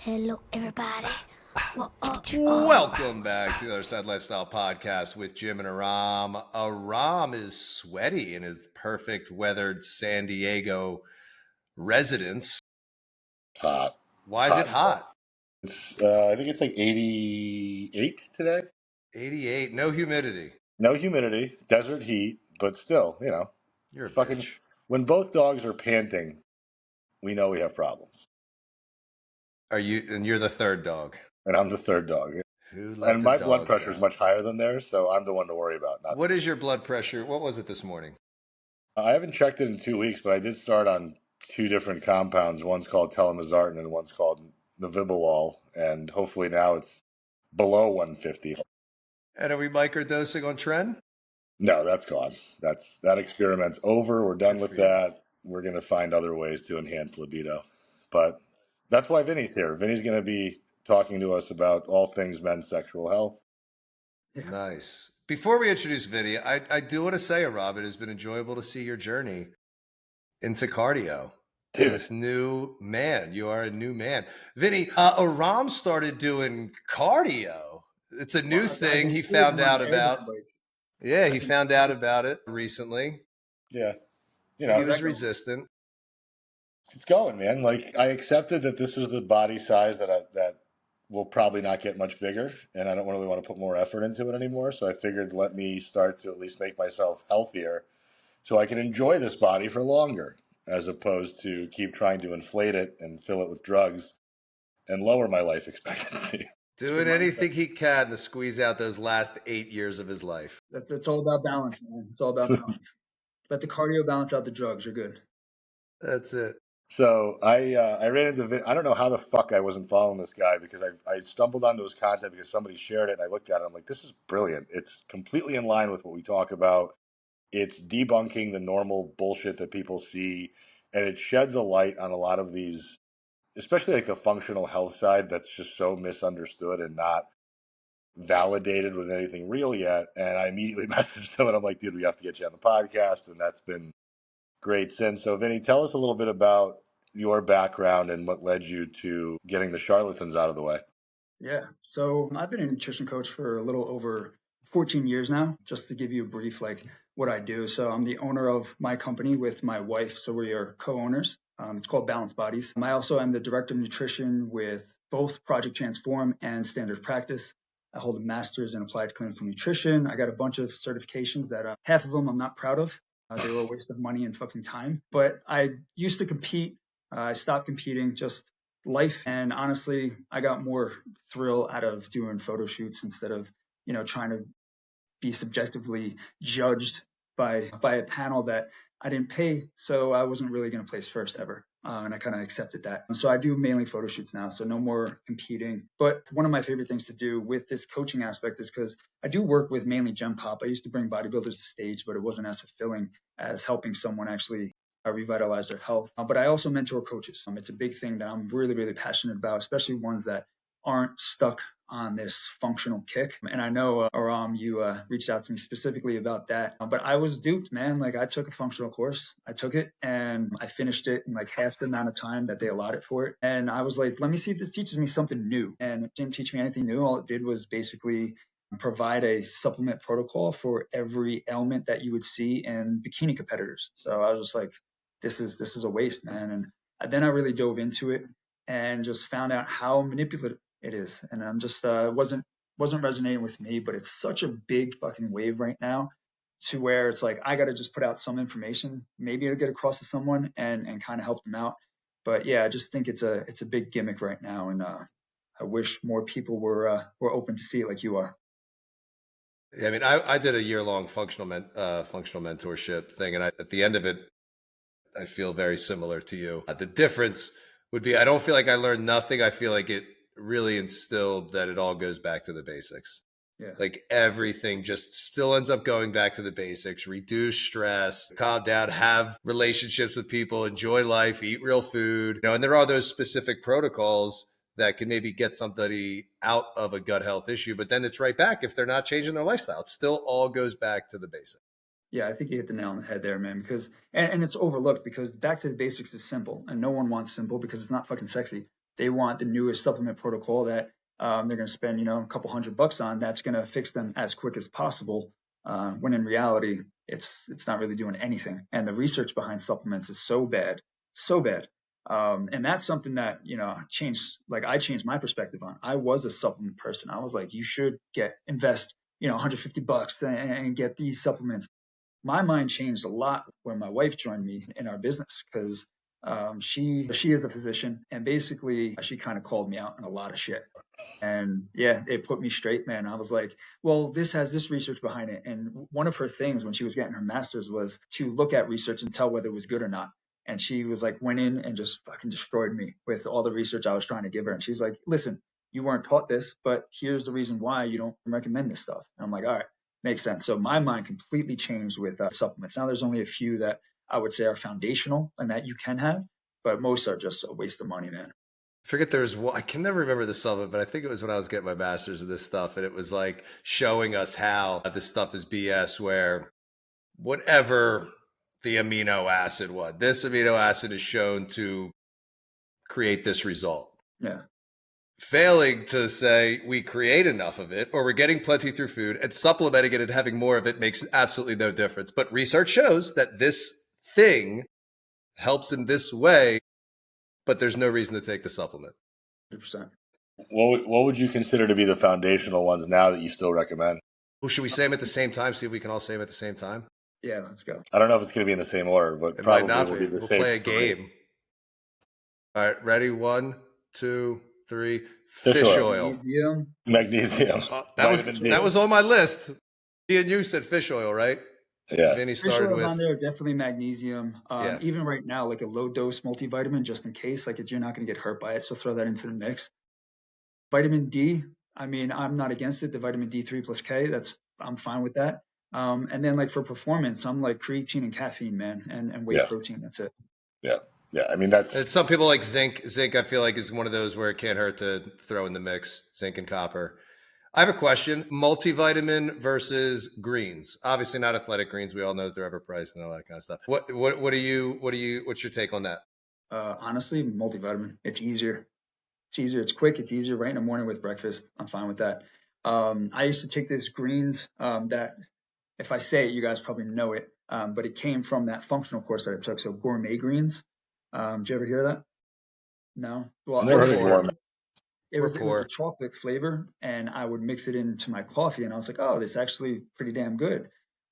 Hello, everybody. Welcome back to the Other Side Lifestyle Podcast with Jim and Aram. Aram is sweaty in his perfect weathered San Diego residence. Hot. Why is it hot? It's I think it's like 88 today. 88, no humidity. No humidity, desert heat, but still, You're a fucking bitch. when both dogs are panting, we know we have problems. And you're the third dog. And I'm the third dog. Who let And the my blood dogs pressure is out? much higher than theirs, so I'm the one to worry about. What is your blood pressure? What was it this morning? I haven't checked it in 2 weeks, but I did start on two different compounds. One's called telemazartan and one's called nevibolol, and hopefully now it's below 150. And are we microdosing on Tren? No, that's gone. That experiment's over. We're done Good with for you. that. We're going to find other ways to enhance libido. But that's why Vinny's here. Vinny's going to be talking to us about all things men's sexual health. Yeah. Nice. Before we introduce Vinny, I do want to say, Rob, it has been enjoyable to see your journey into cardio. Dude. This new man. You are a new man. Vinny, Aram started doing cardio. It's a new thing he found out about. Yeah, he found out about it recently. Yeah. He was resistant. It's going, man. Like, I accepted that this was the body size that will probably not get much bigger, and I don't really want to put more effort into it anymore. So I figured let me start to at least make myself healthier so I can enjoy this body for longer, as opposed to keep trying to inflate it and fill it with drugs and lower my life expectancy. Doing anything he can to squeeze out those last 8 years of his life. It's all about balance, man. It's all about balance. Let the cardio balance out the drugs. You're good. That's it. So I ran into I don't know how the fuck I wasn't following this guy, because I stumbled onto his content because somebody shared it and I looked at it. I'm like, this is brilliant. It's completely in line with what we talk about. It's debunking the normal bullshit that people see, and it sheds a light on a lot of these, especially like the functional health side that's just so misunderstood and not validated with anything real yet. And I immediately messaged him and I'm like, dude, we have to get you on the podcast. And that's been great since. So Vinny, tell us a little bit about your background and what led you to getting the charlatans out of the way. Yeah. So I've been a nutrition coach for a little over 14 years now. Just to give you a brief, like what I do. So I'm the owner of my company with my wife. So we are co-owners. It's called Balance Bodies. I also am the director of nutrition with both Project Transform and Standard Practice. I hold a master's in applied clinical nutrition. I got a bunch of certifications that half of them I'm not proud of. They were a waste of money and fucking time. But I used to compete. I stopped competing, just life. And honestly, I got more thrill out of doing photo shoots instead of, trying to be subjectively judged by a panel that I didn't pay. So I wasn't really going to place first ever. And I kind of accepted that. So I do mainly photo shoots now. So no more competing. But one of my favorite things to do with this coaching aspect is because I do work with mainly Gen Pop. I used to bring bodybuilders to stage, but it wasn't as fulfilling as helping someone actually revitalize their health. But I also mentor coaches. It's a big thing that I'm really, really passionate about, especially ones that aren't stuck on this functional kick. And I know, Aram, you reached out to me specifically about that. But I was duped, man. Like, I took a functional course. I took it and I finished it in like half the amount of time that they allotted for it. And I was like, let me see if this teaches me something new. And it didn't teach me anything new. All it did was basically provide a supplement protocol for every ailment that you would see in bikini competitors. So I was just like, this is a waste, man. And then I really dove into it and just found out how manipulative it is. And I'm just wasn't resonating with me, but it's such a big fucking wave right now to where it's like I got to just put out some information, maybe it'll get across to someone and kind of help them out. But yeah, I just think it's a big gimmick right now, and I wish more people were open to see it like you are. Yeah, I mean, I did a year-long functional mentorship thing, and at the end of it, I feel very similar to you. The difference would be I don't feel like I learned nothing. I feel like it really instilled that it all goes back to the basics. Yeah. Like everything just still ends up going back to the basics. Reduce stress, calm down, have relationships with people, enjoy life, eat real food. And there are those specific protocols that can maybe get somebody out of a gut health issue, but then it's right back if they're not changing their lifestyle. It still all goes back to the basics. Yeah, I think you hit the nail on the head there, man, because and it's overlooked because back to the basics is simple, and no one wants simple because it's not fucking sexy. They want the newest supplement protocol that they're going to spend, a couple $100 on. That's going to fix them as quick as possible. When in reality, it's not really doing anything. And the research behind supplements is so bad, so bad. And that's something that, changed, like I changed my perspective on. I was a supplement person. I was like, you should invest, $150 and get these supplements. My mind changed a lot when my wife joined me in our business because she is a physician, and basically she kind of called me out on a lot of shit. And yeah, it put me straight, man. I was like, well, this has this research behind it. And one of her things when she was getting her master's was to look at research and tell whether it was good or not. And she was like, went in and just fucking destroyed me with all the research I was trying to give her. And she's like, listen, you weren't taught this, but here's the reason why you don't recommend this stuff. And I'm like, all right, makes sense. So my mind completely changed with supplements. Now there's only a few that I would say are foundational and that you can have, but most are just a waste of money, man. Forget there's one, I can never remember the summit, but I think it was when I was getting my master's of this stuff, and it was like showing us how this stuff is BS, where whatever the amino acid was, this amino acid is shown to create this result. Yeah. Failing to say we create enough of it, or we're getting plenty through food, and supplementing it and having more of it makes absolutely no difference. But research shows that this thing helps in this way, but there's no reason to take the supplement. 100%. What would you consider to be the foundational ones now that you still recommend? Well, should we say them at the same time? See if we can all say them at the same time. Yeah, let's go. I don't know if it's going to be in the same order, but It probably might not will be. be the We'll same. play a game. All right, ready? 1, 2, 3. Fish oil. Magnesium. That was on my list. Me and you said fish oil, right? Yeah. Vinny Fish started oil's with on there, definitely magnesium. Yeah. Even right now, like a low dose multivitamin, just in case, like if you're not going to get hurt by it, so throw that into the mix. Vitamin D, I mean, I'm not against it. The vitamin D3 plus K, I'm fine with that. And then like for performance, I'm like creatine and caffeine, man, and whey protein. That's it. Yeah. Yeah. I mean, that's some people like zinc. Zinc, I feel like, is one of those where it can't hurt to throw in the mix. Zinc and copper. I have a question. Multivitamin versus greens. Obviously not athletic greens. We all know that they're overpriced and all that kind of stuff. What's your take on that? Honestly, multivitamin. It's easier. It's easier. It's quick. It's easier right in the morning with breakfast. I'm fine with that. I used to take this greens that if I say it, you guys probably know it. But it came from that functional course that I took. So gourmet greens. Did you ever hear that? No. Well, I've never heard of gourmet. It was a chocolate flavor, and I would mix it into my coffee, and I was like, oh, this is actually pretty damn good.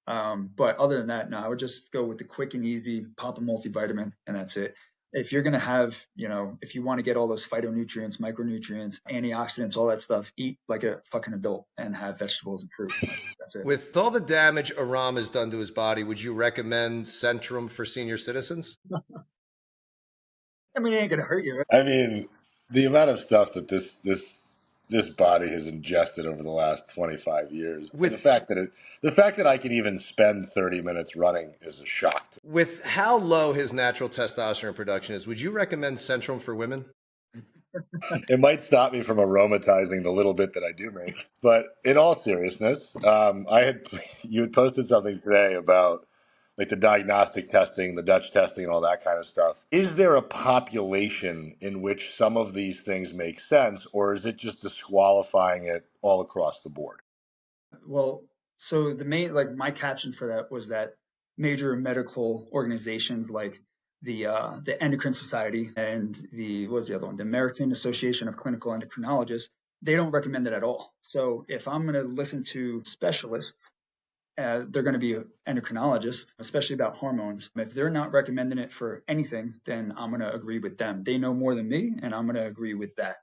But other than that, no, I would just go with the quick and easy, pop a multivitamin, and that's it. If you're going to have, if you want to get all those phytonutrients, micronutrients, antioxidants, all that stuff, eat like a fucking adult and have vegetables and fruit. That's it. With all the damage Aram has done to his body, would you recommend Centrum for senior citizens? I mean, it ain't going to hurt you, right? I mean, the amount of stuff that this body has ingested over the last 25 years, and the fact that I can even spend 30 minutes running is a shock. With how low his natural testosterone production is, would you recommend Centrum for women? It might stop me from aromatizing the little bit that I do make. But in all seriousness, you had posted something today about like the diagnostic testing, the Dutch testing, and all that kind of stuff. Is there a population in which some of these things make sense, or is it just disqualifying it all across the board? Well, so the main, like my caption for that was that major medical organizations like the Endocrine Society and what was the other one? The American Association of Clinical Endocrinologists, they don't recommend it at all. So if I'm going to listen to specialists, they're going to be endocrinologists, especially about hormones. If they're not recommending it for anything, then I'm going to agree with them. They know more than me, and I'm going to agree with that.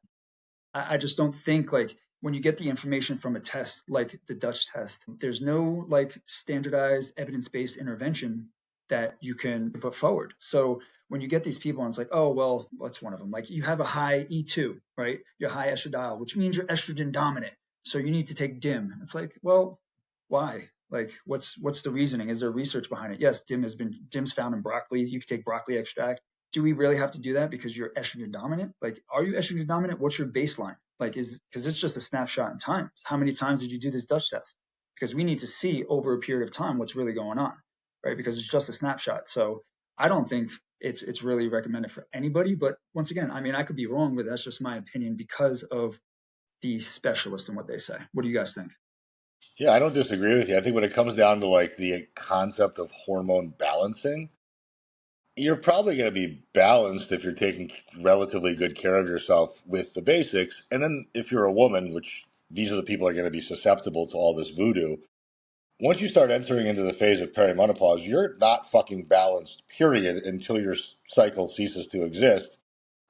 I just don't think like when you get the information from a test like the Dutch test, there's no like standardized evidence-based intervention that you can put forward. So when you get these people and it's like, oh, well, what's one of them? Like you have a high E2, right? You're high estradiol, which means you're estrogen dominant. So you need to take DIM. It's like, well, why? Like what's the reasoning? Is there research behind it? Yes, DIM's found in broccoli. You can take broccoli extract. Do we really have to do that because you're estrogen dominant? Like, are you estrogen dominant? What's your baseline? Like, because it's just a snapshot in time. How many times did you do this Dutch test? Because we need to see over a period of time what's really going on, right? Because it's just a snapshot. So I don't think it's really recommended for anybody. But once again, I mean, I could be wrong, but that's just my opinion because of the specialists and what they say. What do you guys think? Yeah, I don't disagree with you. I think when it comes down to like the concept of hormone balancing, you're probably going to be balanced if you're taking relatively good care of yourself with the basics. And then if you're a woman, which these are the people that are going to be susceptible to all this voodoo, once you start entering into the phase of perimenopause, you're not fucking balanced, period, until your cycle ceases to exist.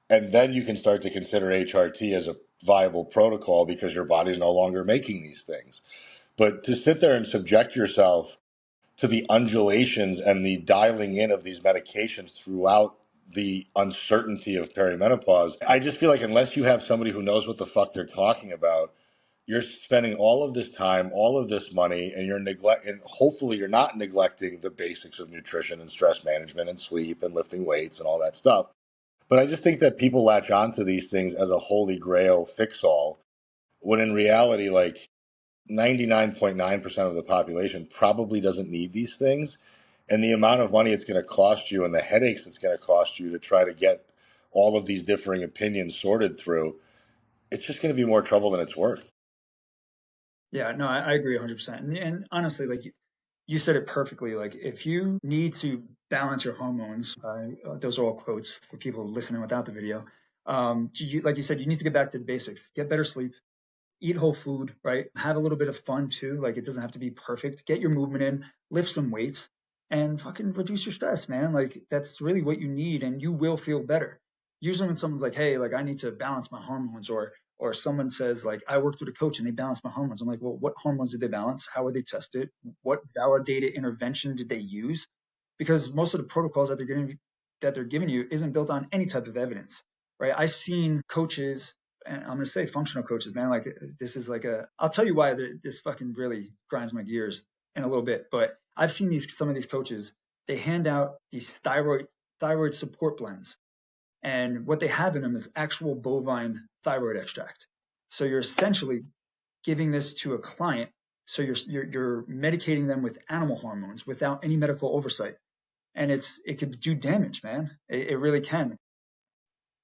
And then you can start to consider HRT as a viable protocol because your body's no longer making these things. But to sit there and subject yourself to the undulations and the dialing in of these medications throughout the uncertainty of perimenopause, I just feel like unless you have somebody who knows what the fuck they're talking about, you're spending all of this time, all of this money, and and hopefully you're not neglecting the basics of nutrition and stress management and sleep and lifting weights and all that stuff. But I just think that people latch onto these things as a holy grail fix all, when in reality, like 99.9% of the population probably doesn't need these things. And the amount of money it's going to cost you and the headaches it's going to cost you to try to get all of these differing opinions sorted through, it's just going to be more trouble than it's worth. Yeah, no, I agree 100%. And honestly, like you said it perfectly. Like if you need to balance your hormones, those are all quotes for people listening without the video. Like you said, you need to get back to the basics, get better sleep, eat whole food, right? Have a little bit of fun too. Like it doesn't have to be perfect. Get your movement in, lift some weights, and fucking reduce your stress, man. Like that's really what you need, and you will feel better. Usually when someone's like, "Hey, like I need to balance my hormones," or someone says like, "I worked with a coach and they balanced my hormones." I'm like, "Well, what hormones did they balance? How were they tested? What validated intervention did they use?" Because most of the protocols that they're giving you isn't built on any type of evidence, right? I've seen coaches, and I'm going to say functional coaches, man. Like this is like I'll tell you why this fucking really grinds my gears in a little bit. But I've seen some of these coaches, they hand out these thyroid support blends. And what they have in them is actual bovine thyroid extract. So you're essentially giving this to a client. So you're medicating them with animal hormones without any medical oversight. And it could do damage, man. It really can.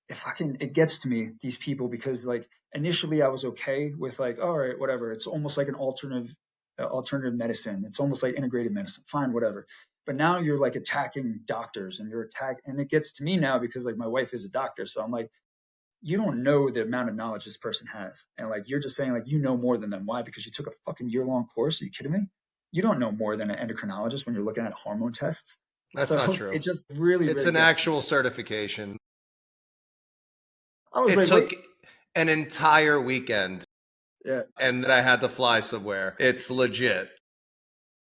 It gets to me, these people, because like initially I was okay with like, all right, whatever. It's almost like an alternative medicine. It's almost like integrated medicine. Fine, whatever. But now you're like attacking doctors and it gets to me now because like my wife is a doctor. So I'm like, you don't know the amount of knowledge this person has. And like, you're just saying like, you know more than them. Why? Because you took a fucking year-long course. Are you kidding me? You don't know more than an endocrinologist when you're looking at hormone tests. That's not So true. it just really, It's really an gets to me. actual certification. I was It like, wait, took an entire weekend yeah. and I had to fly somewhere. It's legit.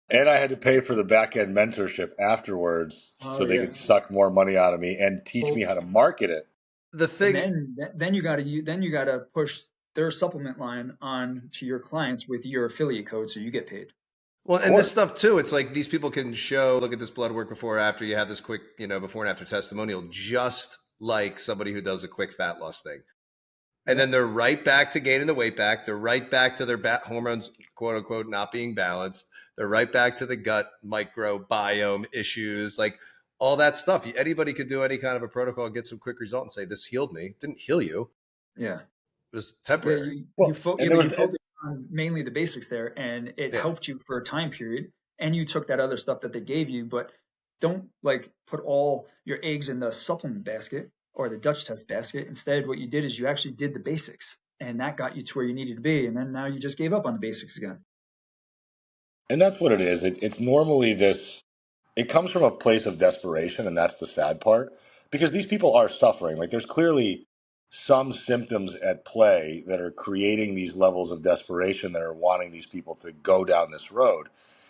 And I had to pay for the back end mentorship afterwards Oh so they yeah. could suck more money out of me and teach me Well, how to market it. The and thing, then you gotta push their supplement line on to your clients with your affiliate code, so you get paid. well, Of and this course. stuff too, it's like these people can show, look at this blood work before or after. You have this quick, before and after testimonial, just like somebody who does a quick fat loss thing. And Yeah. then they're right back to gaining the weight back. They're right back to their hormones, quote unquote, not being balanced. They're right back to the gut microbiome issues, like all that stuff. Anybody could do any kind of a protocol, get some quick result and say, this healed me. It didn't heal you. Yeah. It was Yeah, temporary. Well, and there but was, you focused on mainly the basics there, and it Yeah. helped you for a time period, and you took that other stuff that they gave you, but don't like put all your eggs in the supplement basket or the Dutch test basket. Instead, what you did is you actually did the basics, and that got you to where you needed to be, and then now you just gave up on the basics again. and that's what it is. It's normally this, it comes from a place of desperation, and that's the sad part because these people are suffering. Like there's clearly some symptoms at play that are creating these levels of desperation that are wanting these people to go down this road.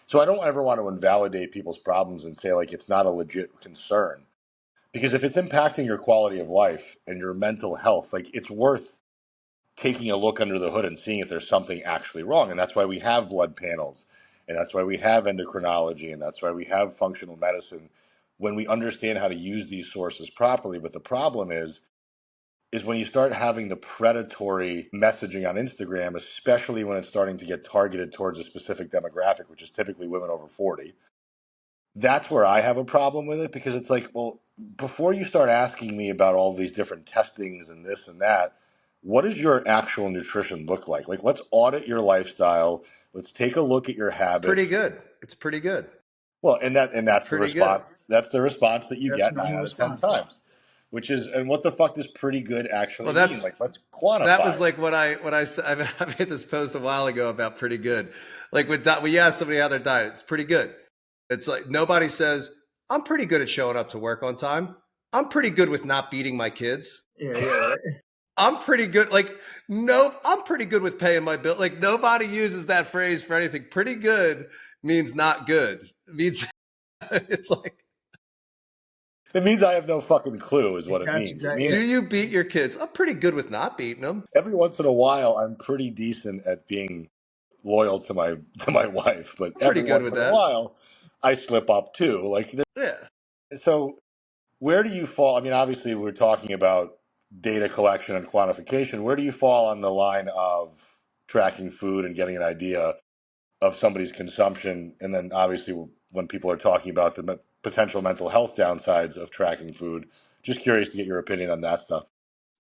So I don't ever want to invalidate people's problems and say like it's not a legit concern because if it's impacting your quality of life and your mental health, like it's worth taking a look under the hood and seeing if there's something actually wrong. And that's why we have blood panels. And that's why we have endocrinology. And that's why we have functional medicine when we understand how to use these sources properly. But the problem is when you start having the predatory messaging on Instagram, especially when it's starting to get targeted towards a specific demographic, which is typically women over 40. That's where I have a problem with it because it's like, well, before you start asking me about all these different testings and this and that, what does your actual nutrition look like? Like, let's audit your lifestyle. Let's take a look at your It's pretty habits. good. It's pretty good. Well, and It's that's the pretty good. response. That's the response that you That's the get nine normal out of ten response. Yeah. times, which is, and what the fuck does pretty good Well, actually mean? Like, let's quantify that was it. like what I said. I made this post a while ago about pretty good. Like when you ask somebody how their diet, it's pretty good. It's like nobody says I'm pretty good at showing up to work on time. I'm pretty good with not beating my kids. Yeah. Yeah. Right. I'm pretty good. Like, no, I'm pretty good with paying my bill. Like, nobody uses that phrase for anything. Pretty good means not good. It means it's like, It means I have no fucking clue, is what it That's means. It exactly. means do Yeah. you beat your kids? I'm pretty good with not beating them. every once in a while, I'm pretty decent at being loyal to my wife, but I'm pretty every good once with in a that. while, I slip up too. Like, Yeah. so where do you fall? I mean, obviously, we're talking about data collection and quantification. Where do you fall on the line of tracking food and getting an idea of somebody's consumption? And then, obviously, when people are talking about the potential mental health downsides of tracking food, just curious to get your opinion on that stuff.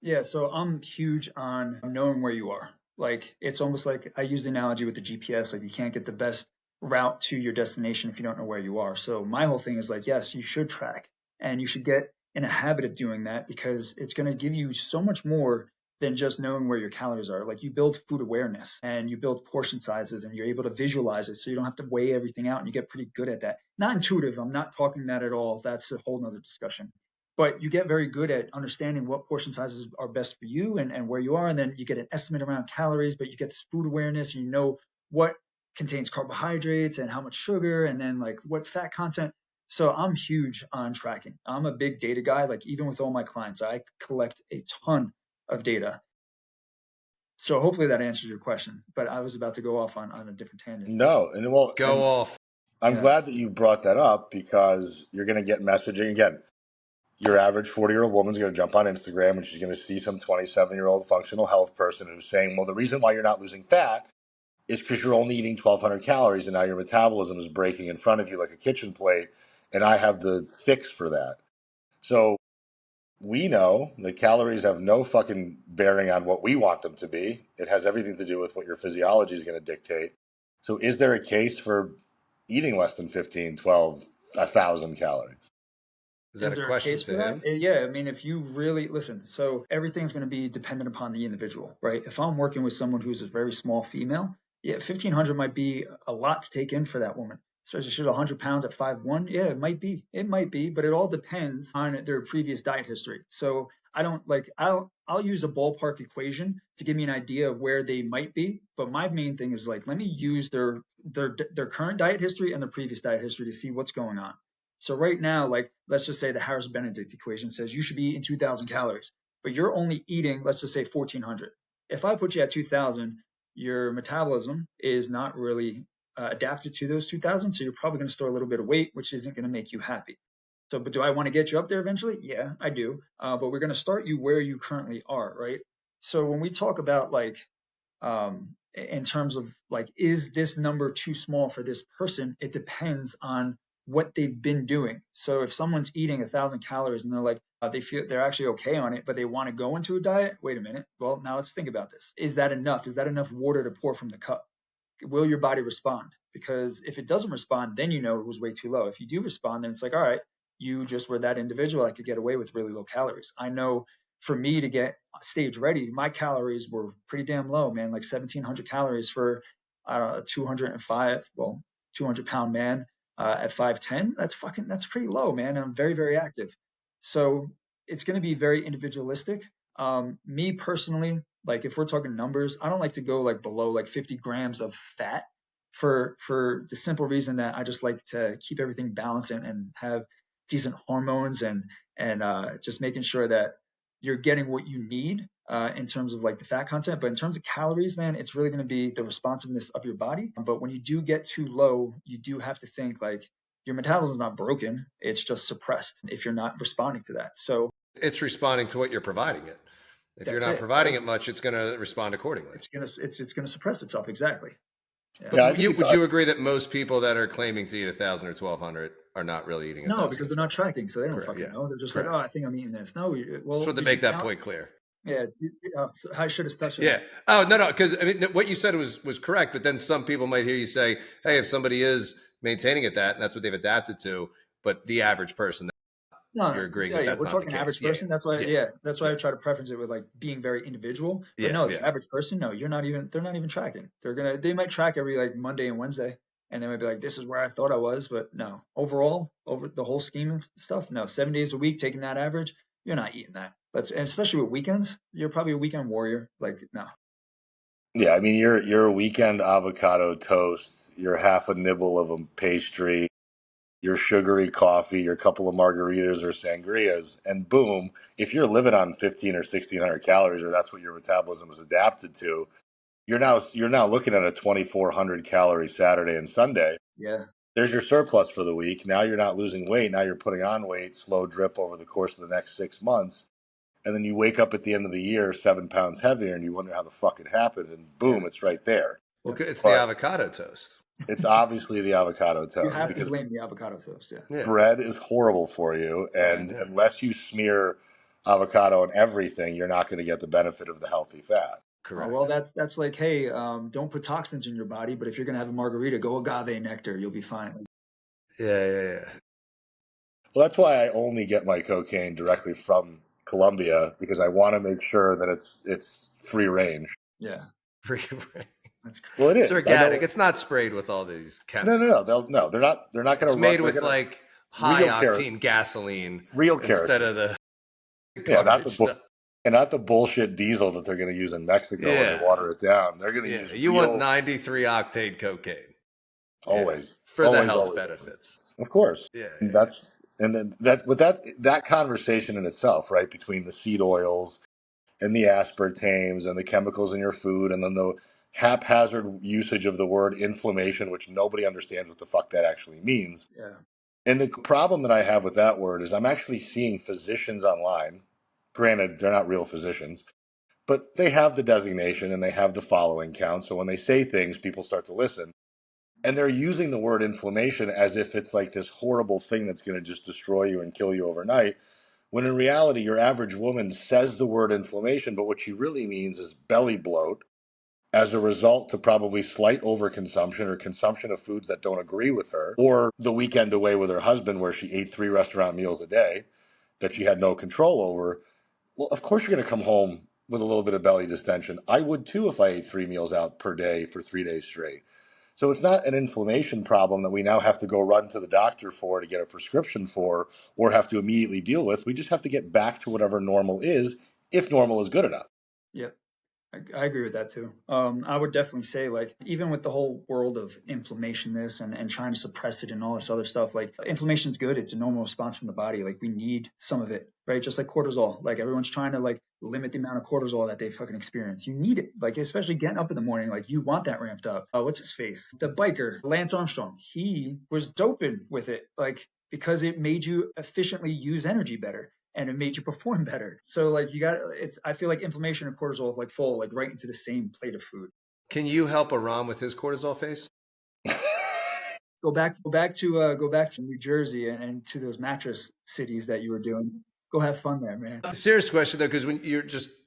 Yeah, so I'm huge on knowing where you are. Like it's almost like I use the analogy with the GPS, like you can't get the best route to your destination if you don't know where you are. So my whole thing is like, yes, you should track and you should get in a habit of doing that because it's going to give you so much more than just knowing where your calories are. Like you build food awareness and you build portion sizes and you're able to visualize it so you don't have to weigh everything out and you get pretty good at that. Not intuitive, I'm not talking that at all. That's a whole nother discussion, but you get very good at understanding what portion sizes are best for you and where you are. And then you get an estimate around calories, but you get this food awareness and you know what contains carbohydrates and how much sugar and then like what fat content. So I'm huge on tracking. I'm a big data guy. Like even with all my clients, I collect a ton of data. So hopefully that answers your question, but I was about to go off on a different tangent. No, and well, Go and off. I'm Yeah. glad that you brought that up because you're going to get messaging again. Your average 40-year-old woman's going to jump on Instagram and she's going to see some 27-year-old functional health person who's saying, well, the reason why you're not losing fat is because you're only eating 1,200 calories and now your metabolism is breaking in front of you like a kitchen plate. And I have the fix for that. So we know that calories have no fucking bearing on what we want them to be. It has everything to do with what your physiology is going to dictate. So is there a case for eating less than 15, 12, 1,000 calories? Is that Is a there a question case to for that? him? Yeah, I mean, if you really listen, so everything's going to be dependent upon the individual, right? If I'm working with someone who's a very small female, yeah, 1,500 might be a lot to take in for that woman, especially if she's 100 pounds at 5'1". Yeah, it might be, but it all depends on their previous diet history. So I don't like, I'll use a ballpark equation to give me an idea of where they might be, but my main thing is like, let me use their current diet history and their previous diet history to see what's going on. So right now, like let's just say the Harris-Benedict equation says you should be eating 2,000 calories, but you're only eating, let's just say 1,400. If I put you at 2,000, your metabolism is not really adapted to those 2,000, so you're probably going to store a little bit of weight, which isn't going to make you happy. So, but do I want to get you up there eventually? Yeah, I do. But we're going to start you where you currently are, right? So when we talk about like in terms of like, is this number too small for this person? It depends on what they've been doing. So if someone's eating 1,000 calories and they're like, they feel they're actually okay on it, but they want to go into a diet. Wait a minute. Well, now let's think about this. Is that enough? Is that enough water to pour from the cup? Will your body respond? Because if it doesn't respond, then you know it was way too low. If you do respond, then it's like, all right, you just were that individual. I could get away with really low calories. I know for me to get stage ready, my calories were pretty damn low, man, like 1,700 calories for a 200-pound man at 5'10". That's pretty low, man. I'm very, very active. So it's going to be very individualistic. Me personally, like if we're talking numbers, I don't like to go like below like 50 grams of fat for the simple reason that I just like to keep everything balanced and have decent hormones and just making sure that you're getting what you need in terms of like the fat content. But in terms of calories, man, it's really going to be the responsiveness of your body. But when you do get too low, you do have to think like your metabolism is not broken. It's just suppressed if you're not responding to that. So It's responding to what you're providing it. If you're that's not it. providing it much, it's going to respond accordingly. It's gonna suppress itself. Exactly. Yeah. But Yeah, I think it's would you agree that most people that are claiming to eat 1,000 or 1,200 are not really eating No, 1,000 because they're grams not of protein. tracking, so they don't Correct. fucking Yeah. know. They're just like, oh, Correct. I think I'm eating this. No, Just well, wanted to did you make that count? point clear. Yeah, so I should have touched on Yeah. that. Oh, no. Because I mean, what you said was correct. But then some people might hear you say, hey, if somebody is maintaining at that, and that's what they've adapted to, but the average person, No, you're agreeing yeah, that yeah, that's we're not the talking case. average Yeah. person. That's why, Yeah. yeah, that's why I Yeah. try to preference it with like being very individual. But Yeah. no, Yeah. the average person, no, they're not even tracking. They might track every like Monday and Wednesday, and they might be like, this is where I thought I was, but no, overall, over the whole scheme of stuff, no, 7 days a week, taking that average, you're not eating that. And especially with weekends, you're probably a weekend warrior. Like, no. Yeah, I mean, your weekend avocado toast, your half a nibble of a pastry, your sugary coffee, your couple of margaritas or sangrias, and boom, if you're living on 15 or 1600 calories, or that's what your metabolism is adapted to, you're now looking at a 2400 calorie Saturday and Sunday. Yeah. There's your surplus for the week. Now you're not losing weight. Now you're putting on weight, slow drip over the course of the next 6 months. And then you wake up at the end of the year 7 pounds heavier and you wonder how the fuck it happened. And Yeah. boom, it's right there. Well, it's the But avocado toast. it's obviously the avocado You toast have to because blame the avocado toast. Yeah. Yeah. bread is horrible for you. Right. And Yeah. unless you smear avocado on everything, you're not going to get the benefit of the healthy fat. Correct. Well, that's like, hey, don't put toxins in your body, but if you're gonna have a margarita, go agave nectar. You'll be fine. Yeah. Yeah. Yeah. Well, that's why I only get my cocaine directly from Colombia because I want to make sure that it's free range. Yeah, Free. that's crazy. Well, it It's is. I know. organic. It's not sprayed with all these No. chemicals. They're not. They're not going It's to run. made They're with going to like high real octane gasoline real instead kerosene. of the Yeah, not the garbage stuff. and not the bullshit diesel that they're going to use in Mexico when they Yeah. water it down. They're going to Yeah. use You want real, 93 octane cocaine. Yeah. always, For the always, health always, benefits. of course. Yeah. And Yeah. that conversation in itself, right, between the seed oils and the aspartames and the chemicals in your food, and then the haphazard usage of the word inflammation, which nobody understands what the fuck that actually means. Yeah, And the problem that I have with that word is I'm actually seeing physicians online. Granted, they're not real physicians, but they have the designation and they have the following count. So when they say things, people start to listen. And they're using the word inflammation as if it's like this horrible thing that's going to just destroy you and kill you overnight. When in reality, your average woman says the word inflammation, but what she really means is belly bloat as a result to probably slight overconsumption or consumption of foods that don't agree with her, or the weekend away with her husband where she ate 3 restaurant meals a day that she had no control over. Well, of course you're going to come home with a little bit of belly distension. I would too if I ate 3 meals out per day for 3 days straight. So it's not an inflammation problem that we now have to go run to the doctor for to get a prescription for or have to immediately deal with. We just have to get back to whatever normal is, if normal is good enough. yep. I agree with that too. I would definitely say, like, even with the whole world of inflammation, and trying to suppress it and all this other stuff, like, inflammation is good. It's a normal response from the body. Like, we need some of it, right? Just like cortisol. Like, everyone's trying to like limit the amount of cortisol that they fucking experience. You need it. Like, especially getting up in the morning, like, you want that ramped up. What's his face? The biker, Lance Armstrong. He was doping with it, like, because it made you efficiently use energy better and it made you perform better. So like I feel like inflammation and cortisol like fall like right into the same plate of food. Can you help Aram with his cortisol face? Go back to New Jersey and to those mattress cities that you were doing. Go have fun there, man. Serious question though, because when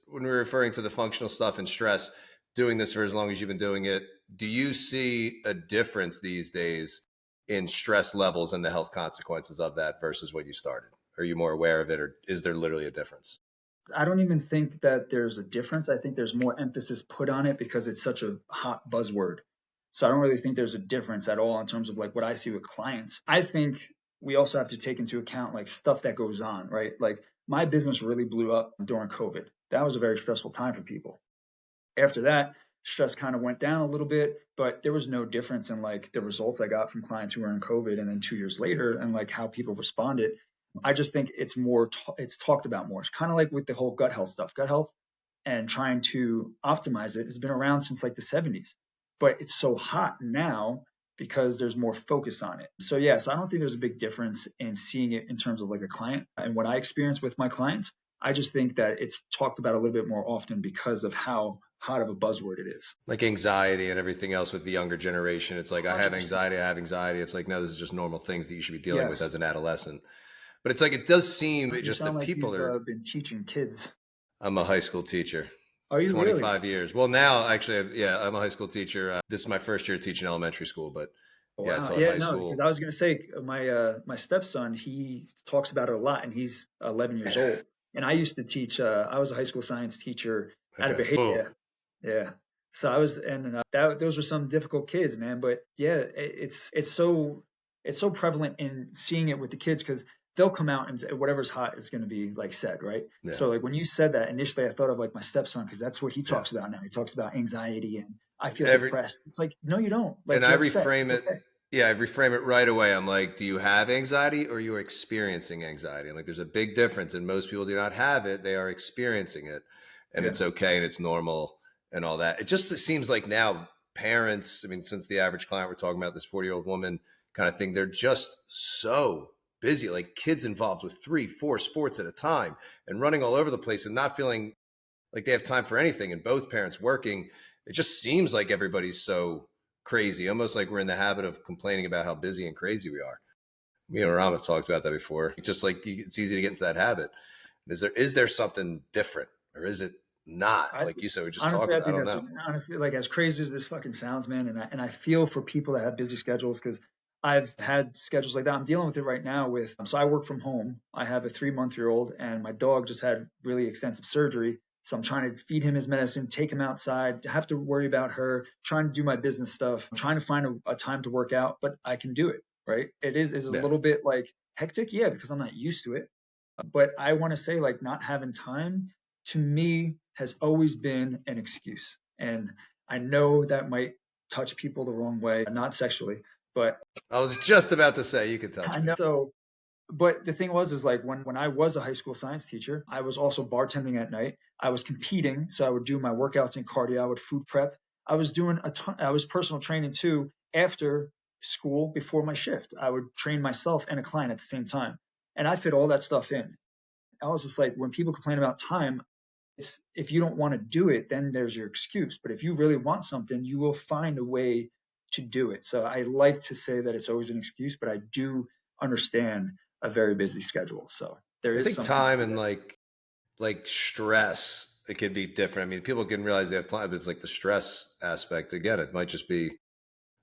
we're referring to the functional stuff and stress, doing this for as long as you've been doing it, do you see a difference these days in stress levels and the health consequences of that versus what you started? Are you more aware of it, or is there literally a difference? I don't even think that there's a difference. I think there's more emphasis put on it because it's such a hot buzzword. So I don't really think there's a difference at all in terms of like what I see with clients. I think we also have to take into account like stuff that goes on, right? Like my business really blew up during COVID. That was a very stressful time for people. After that, stress kind of went down a little bit, but there was no difference in like the results I got from clients who were in COVID and then 2 years later and like how people responded. I just think it's talked about more. It's kind of like with the whole gut health stuff. Gut health and trying to optimize it has been around since like the 70s, but it's so hot now because there's more focus on it. So yeah, so I don't think there's a big difference in seeing it in terms of like a client and what I experience with my clients. I just think that it's talked about a little bit more often because of how hot of a buzzword it is. Like anxiety and everything else with the younger generation. It's like, I have 100%. anxiety, I have anxiety. It's like, no, this is just normal things that you should be dealing with Yes. as an adolescent. But it's like, it does seem You just sound that like people you've are. been teaching kids. I'm a high school teacher. Are you really? 25 years. Well, now actually, yeah, I'm a high school teacher. This is my first year teaching elementary school, but yeah, I Wow. taught Yeah, high no, because school. I was gonna say my stepson, he talks about it a lot, and he's 11 years Yeah. old. And I used to teach. I was a high school science teacher at a Okay. behavior. Oh, Yeah. So I was, and those were some difficult kids, man. But yeah, it's so prevalent in seeing it with the kids because they'll come out and whatever's hot is going to be like said, right? yeah, So like when you said that initially, I thought of like my stepson because that's what he yeah. talks about now. He talks about anxiety and I feel Every depressed. It's like no, you don't. and Like I you're upset. reframe It's it. okay. Yeah, I reframe it right away. I'm like, do you have anxiety or you are experiencing anxiety? I'm like, there's a big difference, and most people do not have it. They are experiencing it, and Yeah. it's okay and it's normal and all that. It just seems like now parents. I mean, since the average client we're talking about, this 40-year-old woman kind of thing, they're just so busy. Like kids involved with 3, 4 sports at a time and running all over the place and not feeling like they have time for anything, and both parents working. It just seems like everybody's so crazy, almost like we're in the habit of complaining about how busy and crazy we are. Me and Ram have talked about that before. Just like it's easy to get into that habit. Is there something different, or is it not? I Like you said, we just talk honestly, I about. I think don't that's know. honestly like as crazy as this fucking sounds, man. And I feel for people that have busy schedules because I've had schedules like that. I'm dealing with it right now with so I work from home. I have a 3 month year old, and my dog just had really extensive surgery. So I'm trying to feed him his medicine, take him outside, have to worry about her, trying to do my business stuff, I'm trying to find a time to work out, but I can do it, right? It is a Yeah, little bit like hectic, yeah, because I'm not used to it. But I want to say, like, not having time to me has always been an excuse. And I know that might touch people the wrong way, not sexually, but I was just about to say you could touch I me. know. So, but the thing was, is like when I was a high school science teacher, I was also bartending at night. I was competing. So I would do my workouts and cardio. I would food prep. I was doing a ton. I was personal training too after school before my shift. I would train myself and a client at the same time. And I fit all that stuff in. I was just like, when people complain about time, it's if you don't want to do it, then there's your excuse. But if you really want something, you will find a way to do it. So I like to say that it's always an excuse, but I do understand a very busy schedule. So there I is think something time to and it. like stress, it can be different. I mean, people can realize they have plans, but it's like the stress aspect. Again, it might just be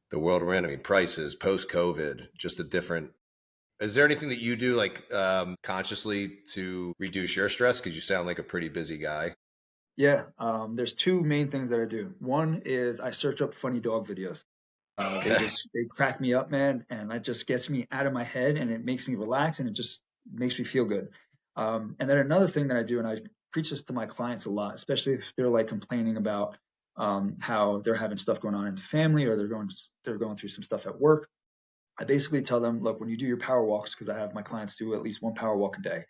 the world we're in. I mean, prices, post COVID, just a different. Is there anything that you do like consciously to reduce your stress? Because you sound like a pretty busy guy. Yeah, there's two main things that I do. One is I search up funny dog videos. Okay. They crack me up, man, and that just gets me out of my head and it makes me relax and it just makes me feel good. And then another thing that I do, and I preach this to my clients a lot, especially if they're like complaining about how they're having stuff going on in the family or they're going through some stuff at work. I basically tell them, look, when you do your power walks, because I have my clients do at least one power walk a day,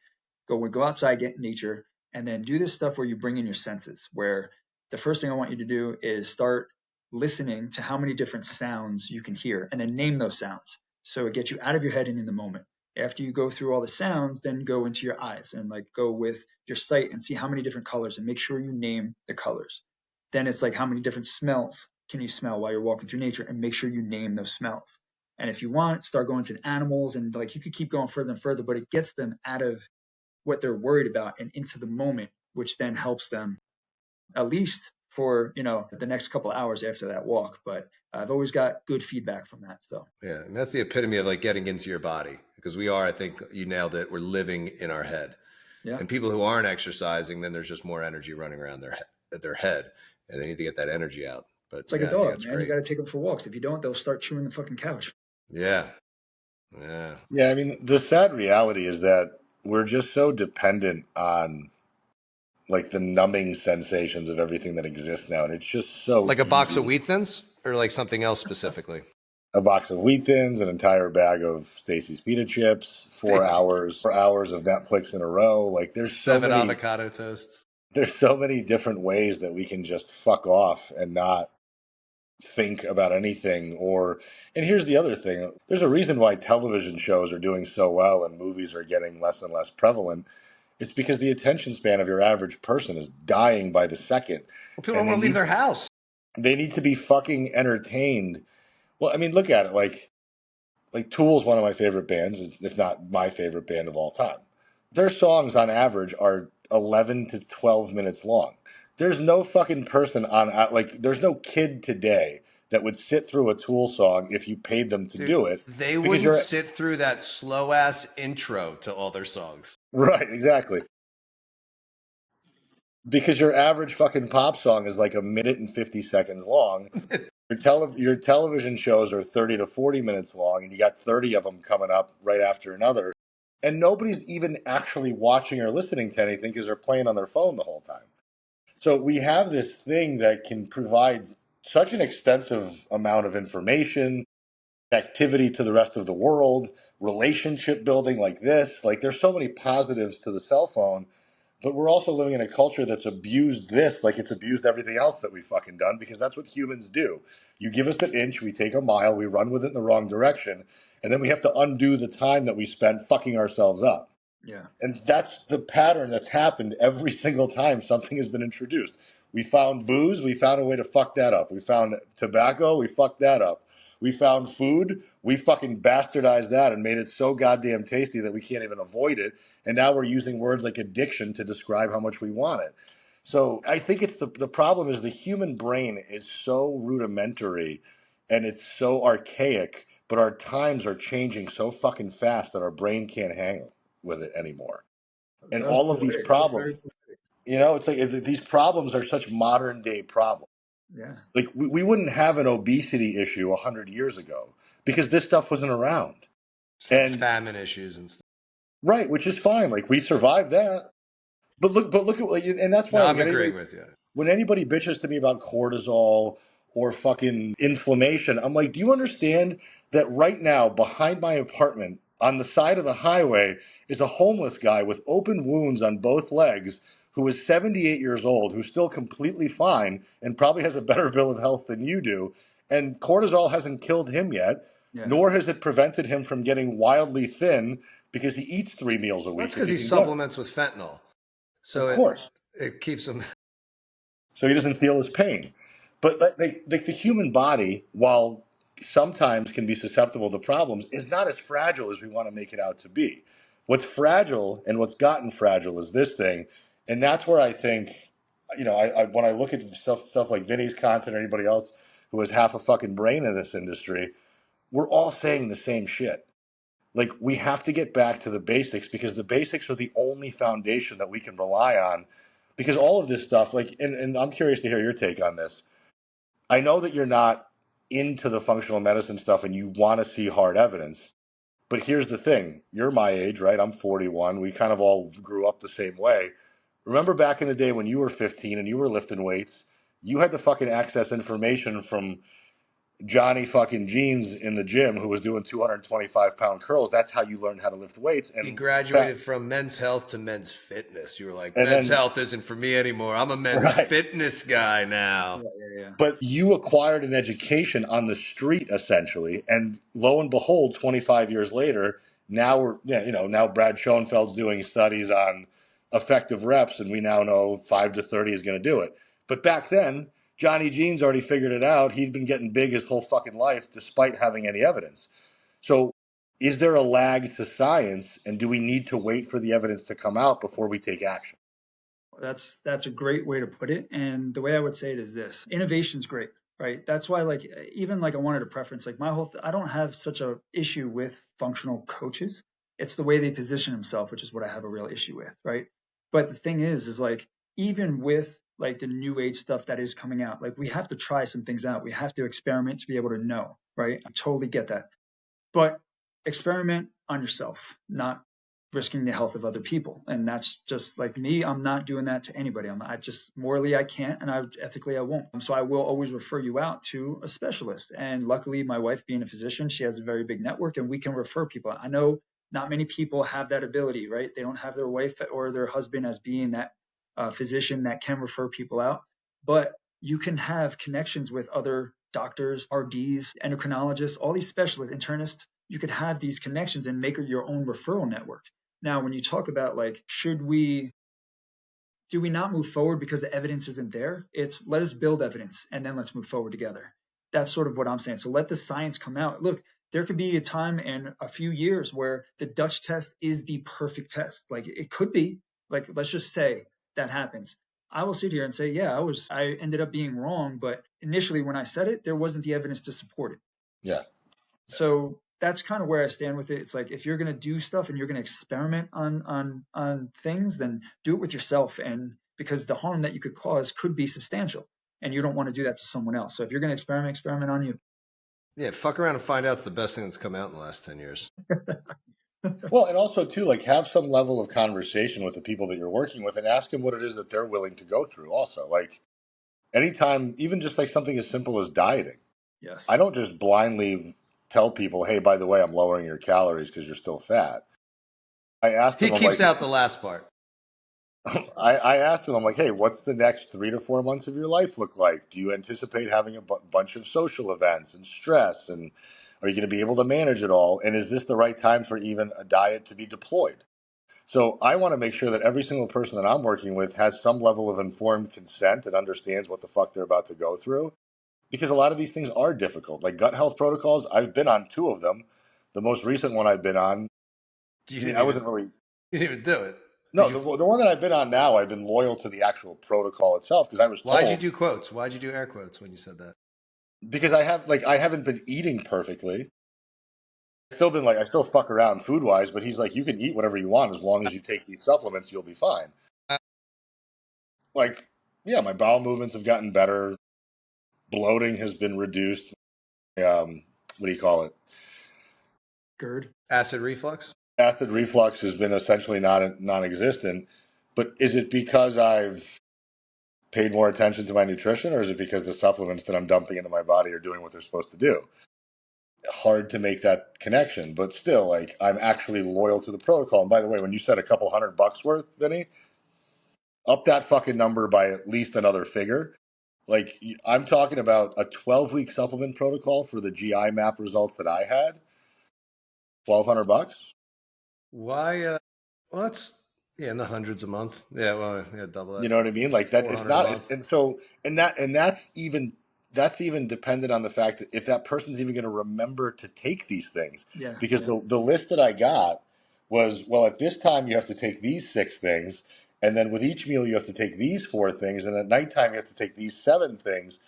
go outside, get in nature, and then do this stuff where you bring in your senses. Where the first thing I want you to do is start listening to how many different sounds you can hear, and then name those sounds. So it gets you out of your head and in the moment. After you go through all the sounds, then go into your eyes and like go with your sight and see how many different colors and make sure you name the colors. Then it's like how many different smells can you smell while you're walking through nature and make sure you name those smells. And if you want, start going to animals and like you could keep going further and further, but it gets them out of what they're worried about and into the moment, which then helps them at least for, the next couple of hours after that walk. But I've always got good feedback from that. So Yeah, and that's the epitome of like getting into your body because we are. I think you nailed it. We're living in our head, yeah, and people who aren't exercising, then there's just more energy running around their head, and they need to get that energy out. But it's like a yeah, I think dog, that's man. You great. got to take them for walks. If you don't, they'll start chewing the fucking couch. Yeah, yeah. Yeah, I mean, the sad reality is that we're just so dependent on like the numbing sensations of everything that exists now, and it's just so Like a box of easy. wheat thins, or like something else specifically. A box of wheat thins, an entire bag of Stacy's pita chips, four Stacy, hours, 4 hours of Netflix in a row. Like seven avocado toasts. there's so many different ways that we can just fuck off and not think about anything. And here's the other thing: there's a reason why television shows are doing so well and movies are getting less and less prevalent. It's because the attention span of your average person is dying by the second. Well, people And don't want to leave their house. they need to be fucking entertained. Well, I mean, look at it. Like Tool's one of my favorite bands, if not my favorite band of all time. Their songs on average are 11 to 12 minutes long. There's no fucking person there's no kid today that would sit through a Tool song if you paid them to Dude, do it. they Because wouldn't you're sit through that slow ass intro to all their songs. right, exactly. Because your average fucking pop song is like a minute and 50 seconds long. Your television shows are 30 to 40 minutes long, and you got 30 of them coming up right after another. And nobody's even actually watching or listening to anything because they're playing on their phone the whole time. So we have this thing that can provide such an extensive amount of information, activity to the rest of the world, relationship building like this. Like there's so many positives to the cell phone, but we're also living in a culture that's abused this like it's abused everything else that we've fucking done because that's what humans do. You give us an inch, we take a mile, we run with it in the wrong direction, and then we have to undo the time that we spent fucking ourselves up. Yeah. And that's the pattern that's happened every single time something has been introduced. We found booze, we found a way to fuck that up. We found tobacco, we fucked that up. We found food, we fucking bastardized that and made it so goddamn tasty that we can't even avoid it. And now we're using words like addiction to describe how much we want it. So I think it's the problem is the human brain is so rudimentary and it's so archaic, but our times are changing so fucking fast that our brain can't hang with it anymore. And That was all of these poetic. That was very problems, poetic. it's like these problems are such modern day problems. Yeah. Like we wouldn't have an obesity issue 100 years ago because this stuff wasn't around. And Famine issues and stuff. right, which is fine. Like we survived that. But look at and that's No, why I'm agreeing with you. when anybody bitches to me about cortisol or fucking inflammation, I'm like, do you understand that right now behind my apartment on the side of the highway is a homeless guy with open wounds on both legs who is 78 years old, who's still completely fine and probably has a better bill of health than you do. And cortisol hasn't killed him yet, Yeah. nor has it prevented him from getting wildly thin because he eats 3 meals a Well, week. that's because he can get it. supplements with fentanyl. So Of course. it keeps him. So he doesn't feel his pain. But the human body, while sometimes can be susceptible to problems, is not as fragile as we want to make it out to be. What's fragile and what's gotten fragile is this thing, and that's where I think, I when I look at stuff like Vinny's content or anybody else who has half a fucking brain in this industry, we're all saying the same shit. Like we have to get back to the basics because the basics are the only foundation that we can rely on. Because all of this stuff, like, and I'm curious to hear your take on this. I know that you're not into the functional medicine stuff and you want to see hard evidence. But here's the thing. You're my age, right? I'm 41. We kind of all grew up the same way. Remember back in the day when you were 15 and you were lifting weights, you had to fucking access information from Johnny fucking Jeans in the gym who was doing 225-pound curls. That's how you learned how to lift weights. He And graduated from Men's Health to Men's Fitness. You were like, and Men's then Health isn't for me anymore. I'm a Men's right. Fitness guy now. Yeah. But you acquired an education on the street essentially, and lo and behold, 25 years later, now Brad Schoenfeld's doing studies on effective reps, and we now know 5 to 30 is going to do it. But back then, Johnny Jeans already figured it out. He'd been getting big his whole fucking life, despite having any evidence. So, is there a lag to science, and do we need to wait for the evidence to come out before we take action? That's a great way to put it. And the way I would say it is this: innovation's great, right? That's why, like, even like I wanted to preference, like I don't have such a issue with functional coaches. It's the way they position themselves, which is what I have a real issue with, right? But the thing is like, even with like the new age stuff that is coming out, like we have to try some things out. We have to experiment to be able to know, right? I totally get that. But experiment on yourself, not risking the health of other people. And that's just like me. I'm not doing that to anybody. I just morally I can't, and ethically I won't. So I will always refer you out to a specialist. And luckily, my wife being a physician, she has a very big network, and we can refer people. I know not many people have that ability, right? They don't have their wife or their husband as being that physician that can refer people out, but you can have connections with other doctors, RDs, endocrinologists, all these specialists, internists. You could have these connections and make your own referral network. Now, when you talk about like, do we not move forward because the evidence isn't there? It's let us build evidence and then let's move forward together. That's sort of what I'm saying. So let the science come out. Look, there could be a time in a few years where the Dutch test is the perfect test. Like it could be. Like let's just say that happens. I will sit here and say, yeah, I ended up being wrong, but initially when I said it, there wasn't the evidence to support it. Yeah. So that's kind of where I stand with it. It's like if you're going to do stuff and you're going to experiment on things, then do it with yourself, and because the harm that you could cause could be substantial, and you don't want to do that to someone else. So if you're going to experiment on you. Yeah, fuck around and find out it's the best thing that's come out in the last 10 years. Well, and also too, like have some level of conversation with the people that you're working with and ask them what it is that they're willing to go through. Also, like anytime, even just like something as simple as dieting. Yes. I don't just blindly tell people, "Hey, by the way, I'm lowering your calories because you're still fat." I asked He them, I'm keeps like, out the last part. I asked them, I'm like, "Hey, what's the next 3 to 4 months of your life look like? Do you anticipate having a bunch of social events and stress, and are you going to be able to manage it all? And is this the right time for even a diet to be deployed?" So I want to make sure that every single person that I'm working with has some level of informed consent and understands what the fuck they're about to go through. Because a lot of these things are difficult. Like gut health protocols, I've been on 2 of them. The most recent one I've been on, You I mean, didn't I even wasn't really. you didn't even do it. No, the one that I've been on now, I've been loyal to the actual protocol itself because I was Why'd you told. do quotes? Why'd you do air quotes when you said that? Because I haven't been eating perfectly. I've still been like I still fuck around food wise, but he's like, you can eat whatever you want as long as you take these supplements, you'll be fine. Like, yeah, my bowel movements have gotten better. Bloating has been reduced. What do you call it? GERD. Acid reflux? Acid reflux has been essentially non-existent. But is it because I've paid more attention to my nutrition, or is it because the supplements that I'm dumping into my body are doing what they're supposed to do? Hard to make that connection, but still, like I'm actually loyal to the protocol. And by the way, when you said a couple $100 worth, Vinny, up that fucking number by at least another figure. Like I'm talking about a 12-week supplement protocol for the GI map results that I had. $1,200. Why well that's in the hundreds a month. Yeah, well, yeah, double that. You know what I mean? Like that. It's 400 a not. It's, month. and so and that's even dependent on the fact that if that person's even going to remember to take these things, Yeah. because Yeah. the list that I got was, well, at this time you have to take these 6 things, and then with each meal you have to take these 4 things, and at nighttime you have to take these 7 things.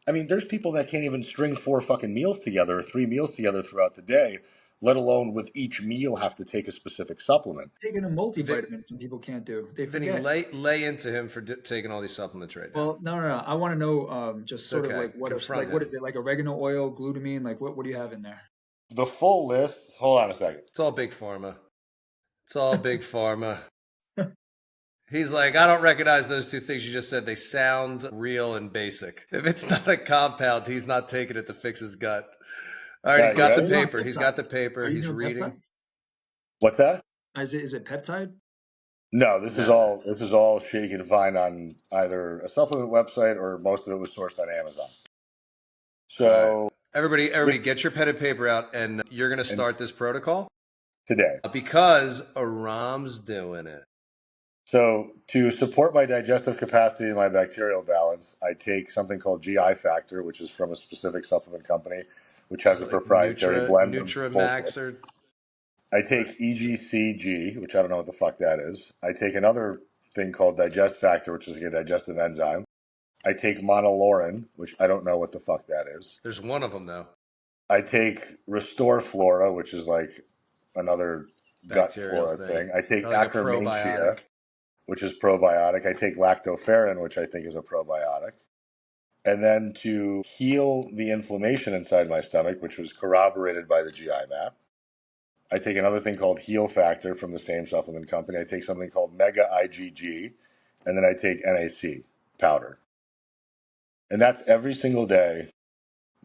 I mean, there's people that can't even string 4 fucking meals together or 3 meals together throughout the day, let alone with each meal have to take a specific supplement. Taking a multivitamin, some people can't do. They Vinny, forget. lay into him for taking all these supplements right now. Well, no. I want to know, just It's sort of okay. like what else, Confront like what him. is it, like oregano oil, glutamine, like what do you have in there? The full list. Hold on a second. It's all big pharma. It's all big pharma. He's like, I don't recognize those 2 things you just said. They sound real and basic. If it's not a compound, he's not taking it to fix his gut. All right, All he's right, you got the ready? Doing paper. He's got the peptides. paper. Are you He's doing reading. peptides? What's that? Is it peptide? No, Nah. this is all shit you can find on either a supplement website or most of it was sourced on Amazon. All right. So Everybody, with get your pen and paper out, and you're going to and start this protocol today. because Aram's doing it. So to support my digestive capacity and my bacterial balance, I take something called GI Factor, which is from a specific supplement company, which has Is a it like proprietary blend of Nutramax bullshit. or I what? take EGCG, which I don't know what the fuck that is. I take another thing called Digest Factor, which is a digestive enzyme. I take monolaurin, which I don't know what the fuck that is. There's one of them though. I take Restore Flora, which is like another gut Bacterial flora thing, thing. I take like a Akkermansia, probiotic. which is probiotic. I take lactoferrin, which I think is a probiotic. And then to heal the inflammation inside my stomach, which was corroborated by the GI map, I take another thing called Heal Factor from the same supplement company. I take something called Mega IgG, and then I take NAC powder. And that's every single day,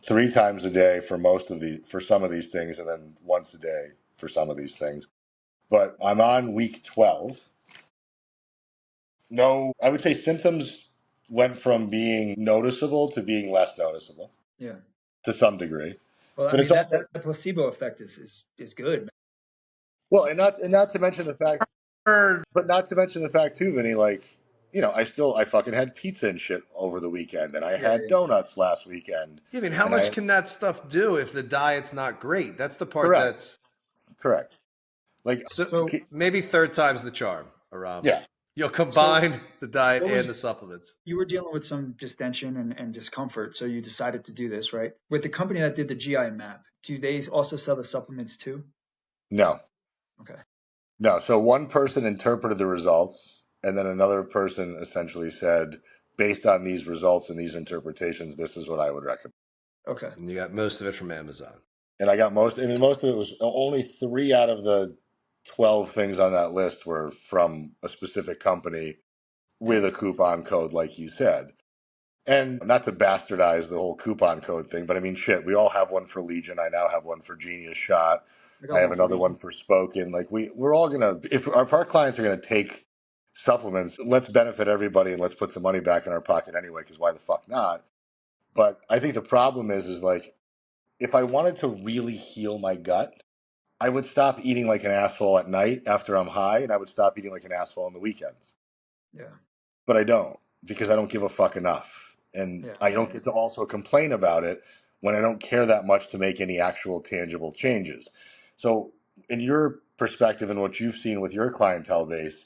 3 times a day for some of these things, and then once a day for some of these things. But I'm on week 12. No, I would say symptoms went from being noticeable to being less noticeable Yeah. to some degree. Well, I But it's mean that also that placebo effect is good. Well, and not to mention the fact, but not to mention the fact too, Vinny. Like, I fucking had pizza and shit over the weekend, and I Yeah, had donuts last weekend, Yeah, I mean, how and much I can that stuff do if the diet's not great? That's the part correct, that's correct. Like, so So maybe third time's the charm, Aram. yeah, You'll so combine the diet what and the was supplements. you were dealing with some distension and discomfort, so you decided to do this, right? With the company that did the GI map, do they also sell the supplements too? no, Okay. no. So one person interpreted the results, and then another person essentially said, based on these results and these interpretations, this is what I would recommend. Okay. And you got most of it from Amazon. And I got most. I mean, most of it was only 3 out of the 12 things on that list were from a specific company Yeah. with a coupon code, like you said. And not to bastardize the whole coupon code thing, but I mean, shit, we all have one for Legion. I now have one for Genius Shot. I I got have one for another one Legion. for Spoken. Like we're all gonna, if our clients are gonna take supplements, let's benefit everybody and let's put some money back in our pocket anyway. Because why the fuck not? But I think the problem is like if I wanted to really heal my gut, I would stop eating like an asshole at night after I'm high, and I would stop eating like an asshole on the weekends. Yeah. But I don't because I don't give a fuck enough. And Yeah. I don't get to also complain about it when I don't care that much to make any actual tangible changes. So, in your perspective and what you've seen with your clientele base,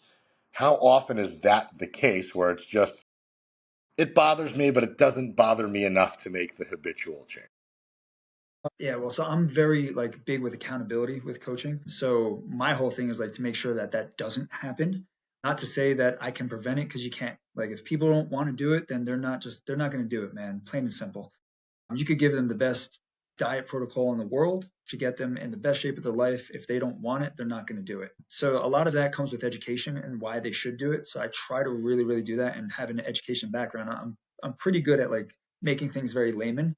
how often is that the case where it's just, it bothers me, but it doesn't bother me enough to make the habitual change? Yeah, well, so I'm very like big with accountability with coaching. So my whole thing is like to make sure that that doesn't happen. Not to say that I can prevent it because you can't. Like if people don't want to do it, then they're not going to do it, man. Plain and simple. You could give them the best diet protocol in the world to get them in the best shape of their life. If they don't want it, they're not going to do it. So a lot of that comes with education and why they should do it. So I try to really, really do that and have an education background. I'm pretty good at like making things very layman.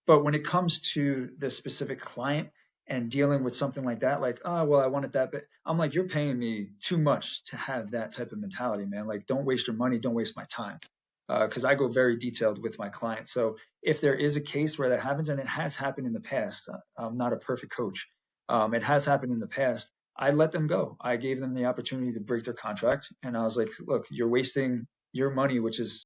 But when it comes to the specific client and dealing with something like that, like, oh, well, I wanted that, but I'm like, you're paying me too much to have that type of mentality, man. Like, don't waste your money, don't waste my time. Because I go very detailed with my clients. So if there is a case where that happens, and it has happened in the past, I'm not a perfect coach. It has happened in the past. I let them go. I gave them the opportunity to break their contract, and I was like, look, you're wasting your money, which is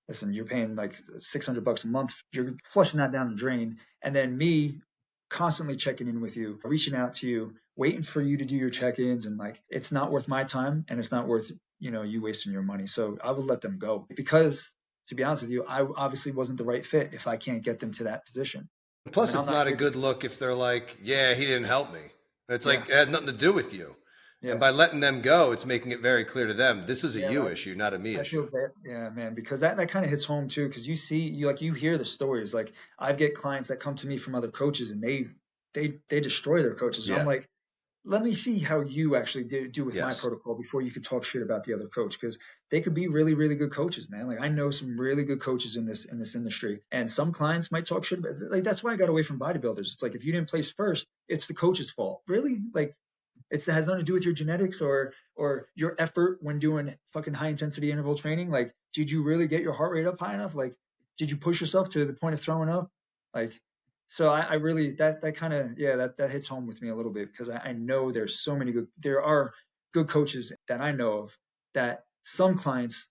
listen, you're paying like $600 a month. You're flushing that down the drain. And then me constantly checking in with you, reaching out to you, waiting for you to do your check-ins. And like, it's not worth my time and it's not worth, you wasting your money. So I would let them go because to be honest with you, I obviously wasn't the right fit if I can't get them to that position. Plus, And I'm it's not not a here to, good look if they're like, yeah, he didn't help me. It's yeah, like it had nothing to do with you. And yeah, by letting them go, it's making it very clear to them this is a yeah. you issue, not a me I feel issue. bad, yeah, man, because that kind of hits home too. Because you hear the stories. Like I get clients that come to me from other coaches, and they destroy their coaches. And I'm Yeah. like, let me see how you actually do with my Yes. protocol before you could talk shit about the other coach, because they could be really really good coaches, man. Like I know some really good coaches in this industry, and some clients might talk shit about. Like that's why I got away from bodybuilders. It's like if you didn't place first, it's the coach's fault. Really? Like it has nothing to do with your genetics or your effort when doing fucking high intensity interval training. Like, did you really get your heart rate up high enough? Like, did you push yourself to the point of throwing up? Like, so I really that kind of that hits home with me a little bit because I know there are good coaches that I know of that some clients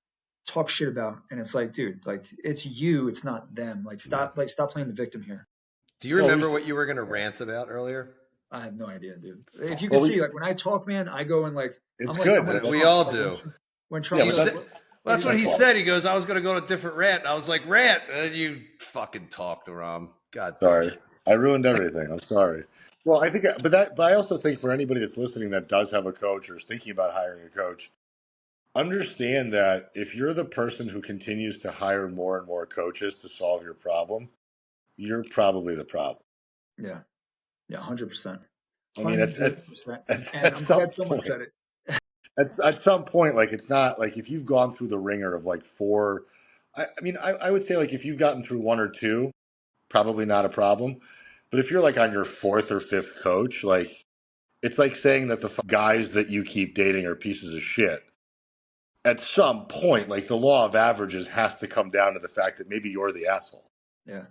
talk shit about, and it's like, dude, like it's you, it's not them. Yeah. Like stop playing the victim here. Do you Well, at remember least, what you were going to rant about earlier? I have no idea, dude. If you Fuck. can well, see, like when I talk, man, I go in like it's I'm good. like We Trump. all Like do. when Yeah, Trump You but goes, said, that's what well, do that's what you he that's say? all. said. He goes, I was going to go on a different rant. I was like, rant. And then you fucking talked, Ram. God damn Sorry, it. I ruined everything. I'm sorry. Well, I think, but I also think for anybody that's listening that does have a coach or is thinking about hiring a coach, understand that if you're the person who continues to hire more and more coaches to solve your problem, you're probably the problem. Yeah, yeah, 100%, I mean, 100%. And at I'm some glad someone point, said it. at some point, like it's not like if you've gone through the ringer of like four. I mean, I would say like if you've gotten through one or two, probably not a problem. But if you're like on your fourth or fifth coach, like it's like saying that the guys that you keep dating are pieces of shit. At some point, like the law of averages has to come down to the fact that maybe you're the asshole. Yeah,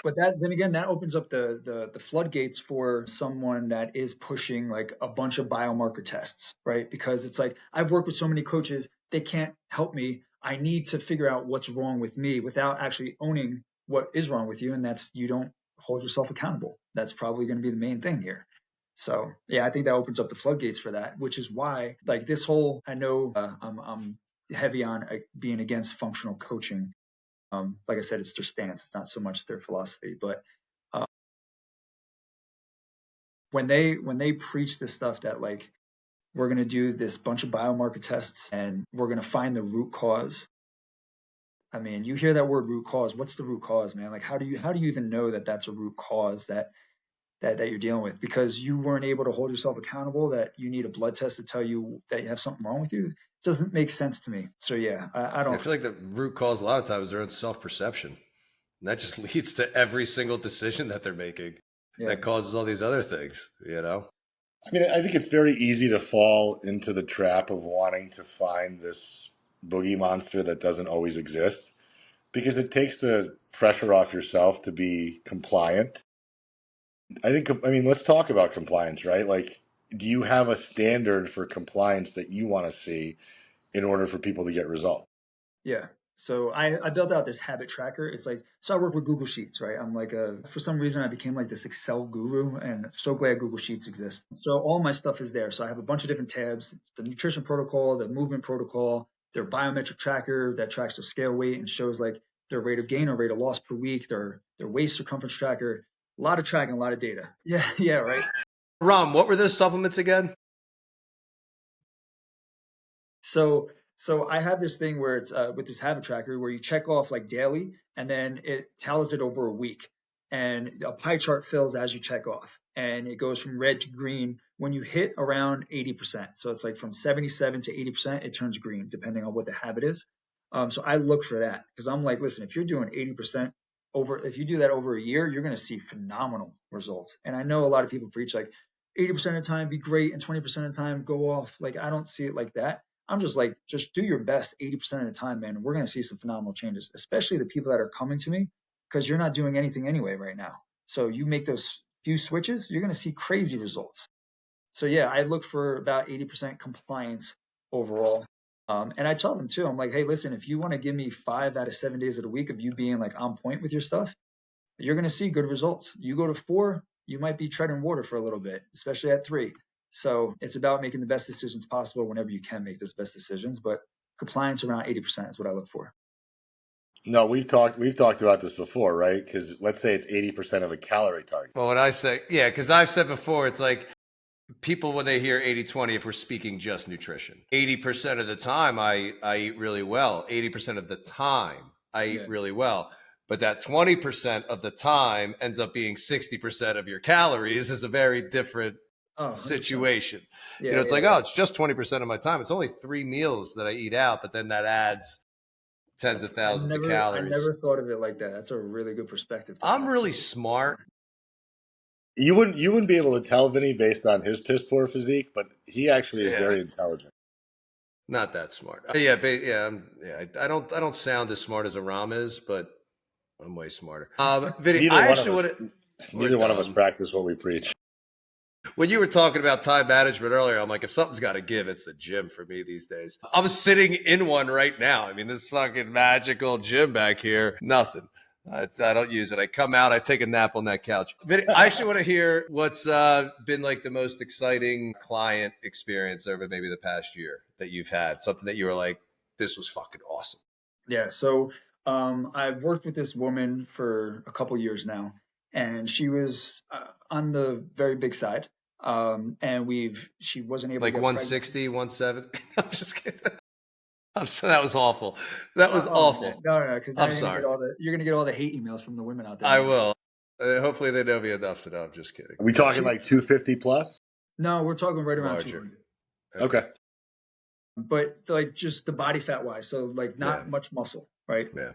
But then again, that opens up the floodgates for someone that is pushing like a bunch of biomarker tests, right? Because it's like I've worked with so many coaches, they can't help me. I need to figure out what's wrong with me without actually owning what is wrong with you, and that's you don't hold yourself accountable. That's probably going to be the main thing here. So yeah, I think that opens up the floodgates for that, which is why like this whole I know I'm heavy on being against functional coaching. Like I said, it's their stance. It's not so much their philosophy. But uh, when they preach this stuff that like we're going to do this bunch of biomarker tests and we're going to find the root cause. I mean, you hear that word root cause. What's the root cause, man? Like, how do you even know that that's a root cause that you're dealing with? Because you weren't able to hold yourself accountable. That you need a blood test to tell you that you have something wrong with you. It doesn't make sense to me. So yeah, I I don't. feel like the root cause a lot of times is their own self-perception. And that just leads to every single decision that they're making Yeah, that causes all these other things, you know? I mean, I think it's very easy to fall into the trap of wanting to find this boogie monster that doesn't always exist because it takes the pressure off yourself to be compliant. I mean, let's talk about compliance, right? Like, do you have a standard for compliance that you want to see in order for people to get results? yeah. So I built out this habit tracker. It's like, so I work with Google Sheets, right? I'm like for some reason I became like this Excel guru and I'm so glad Google Sheets exists. So all my stuff is there. So I have a bunch of different tabs, the nutrition protocol, the movement protocol, their biometric tracker that tracks their scale weight and shows like their rate of gain or rate of loss per week, their waist circumference tracker, a lot of tracking, a lot of data. Yeah. Yeah. Right. Rom, what were those supplements again? So so I have this thing where it's with this habit tracker where you check off like daily and then it tells it over a week and a pie chart fills as you check off and it goes from red to green when you hit around 80%. So it's like from 77 to 80%, it turns green depending on what the habit is. So I look for that because I'm like, listen, if you're doing 80% if you do that over a year, you're going to see phenomenal results. And I know a lot of people preach like 80% of the time be great and 20% of the time go off. Like I don't see it like that. I'm just like, just do your best 80% of the time, man. We're going to see some phenomenal changes, especially the people that are coming to me because you're not doing anything anyway right now. So you make those few switches, you're going to see crazy results. So yeah, I look for about 80% compliance overall. And I tell them too, I'm like, hey, listen, if you want to give me 5 out of 7 days of the week of you being like on point with your stuff, you're going to see good results. You go to 4, you might be treading water for a little bit, especially at 3. So it's about making the best decisions possible whenever you can make those best decisions. But compliance around 80% is what I look for. No, we've talked about this before, right? Because let's say it's 80% of a calorie target. Well, when I say, yeah, because I've said before, it's like people, when they hear 80-20, if we're speaking just nutrition, 80% of the time I eat really well. 80% of the time I eat Yeah. really well. But that 20% of the time ends up being 60% of your calories is a very different Oh, 100%. situation. Yeah, It's yeah, like, yeah. oh, it's just 20% of my time. It's only 3 meals that I eat out, but then that adds tens of That's I thousands of never I calories. never thought of it like that. That's a really good perspective to I'm have. really smart. You wouldn't be able to tell Vinny based on his piss poor physique, but he actually is Yeah, very intelligent. not that smart. Yeah, I don't sound as smart as a Ram is, but I'm way smarter. Vinny, Neither I one of actually us would. We're neither one of us dumb. practice what we preach. When you were talking about time management earlier, I'm like, if something's got to give, it's the gym for me these days. I'm sitting in one right now. I mean, this fucking magical gym back here, nothing. I don't use it. I come out, I take a nap on that couch. Vinny, I actually want to hear what's been like the most exciting client experience over maybe the past year that you've had. Something that you were like, this was fucking awesome. Yeah. So I've worked with this woman for a couple years now, and she was on the very big side. And she wasn't able to Like get pregnant. 160, 170. I'm just kidding. That was awful. That was Oh man, awful. no, because now I'm sorry. you're gonna get all the hate emails from the women out there I now. will. Hopefully they know me enough to know I'm just kidding. Are we No, talking like 250 plus? no, we're talking right around Larger. 200. Okay. Okay. But like just the body fat wise, so like Yeah. not much muscle, right? Yeah.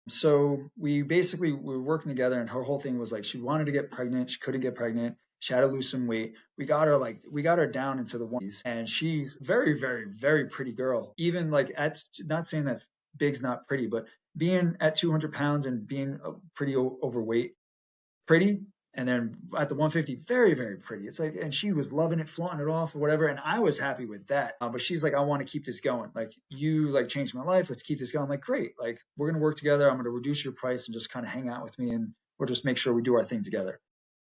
So we were working together, and her whole thing was like she wanted to get pregnant, she couldn't get pregnant, she had to lose some weight. We got her down into the ones, and she's very, very, very pretty girl. Even like at not saying that big's not pretty, but being at 200 pounds and being pretty overweight, pretty. And then at the 150, very, very pretty. It's like, and she was loving it, flaunting it off or whatever. And I was happy with that. But she's like, I want to keep this going. Like, you like changed my life. Let's keep this going. I'm like, great. Like, we're going to work together. I'm going to reduce your price and just kind of hang out with me. And we'll just make sure we do our thing together.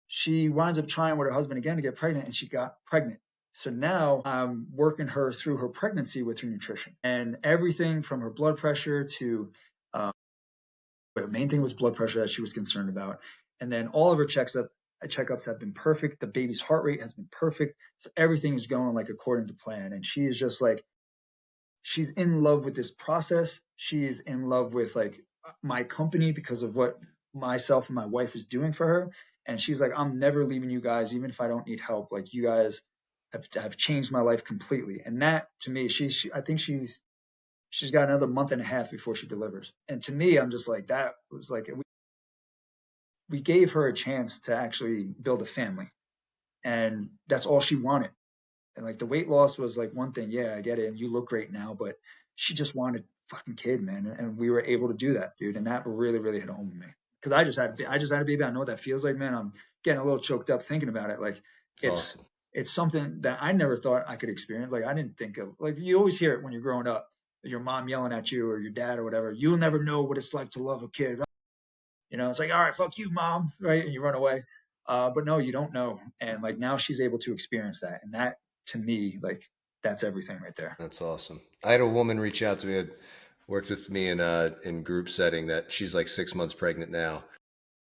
She winds up trying with her husband again to get pregnant, and she got pregnant. So now I'm working her through her pregnancy with her nutrition and everything from her blood pressure to the main thing was blood pressure that she was concerned about. And then all of her checkups have been perfect. The baby's heart rate has been perfect. So everything is going like according to plan. And she is just like, she's in love with this process. She is in love with like my company because of what myself and my wife is doing for her. And she's like, I'm never leaving you guys, even if I don't need help. Like, you guys have changed my life completely. And that to me, I think she's got another month and a half before she delivers. And to me, I'm just like, that was like, we gave her a chance to actually build a family. And that's all she wanted. And like the weight loss was like one thing. Yeah, I get it. And you look great now, but she just wanted a fucking kid, man. And we were able to do that, dude. And that really, really hit home with me. Cause I just had a baby. I know what that feels like, man. I'm getting a little choked up thinking about it. Like Awesome. it's something that I never thought I could experience. Like I didn't think of, like, you always hear it when you're growing up, your mom yelling at you or your dad or whatever. You'll never know what it's like to love a kid. It's like, all right, fuck you, mom, right? And you run away. But no, you don't know. And like now she's able to experience that. And that to me, like, that's everything right there. That's awesome. I had a woman reach out to me, worked with me in group setting, that she's like 6 months pregnant now.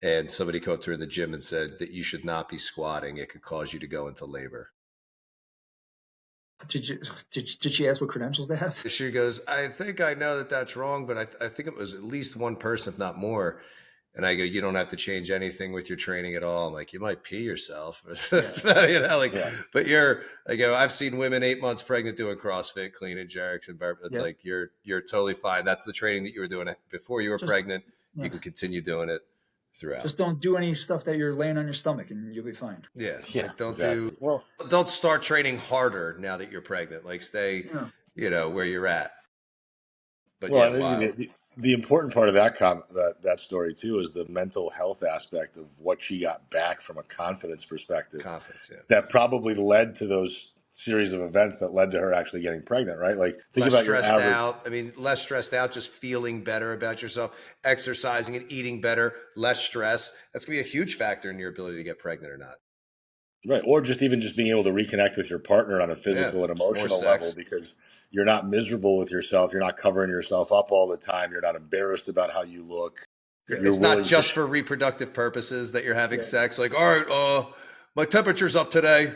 And somebody came up to her in the gym and said that you should not be squatting. It could cause you to go into labor. Did she ask what credentials they have? She goes, I think I know that that's wrong, but I think it was at least one person, if not more. And I go, you don't have to change anything with your training at all. I'm like, you might pee yourself. But I go, I've seen women 8 months pregnant doing CrossFit, clean and jerks and burpees. It's like, you're totally fine. That's the training that you were doing before you were pregnant. Yeah. You can continue doing it throughout. Just don't do any stuff that you're laying on your stomach and you'll be fine. Yeah. Like don't start training harder now that you're pregnant. Like stay, where you're at. But the important part of that story too is the mental health aspect of what she got back from a confidence perspective. That probably led to those series of events that led to her actually getting pregnant, right? Like think less about stressed your average out. I mean, less stressed out, just feeling better about yourself, exercising and eating better, less stress. That's gonna be a huge factor in your ability to get pregnant or not. Right. Or just being able to reconnect with your partner on a physical and emotional level, because you're not miserable with yourself. You're not covering yourself up all the time. You're not embarrassed about how you look. It's not just for reproductive purposes that you're having sex. Like, all right, my temperature's up today.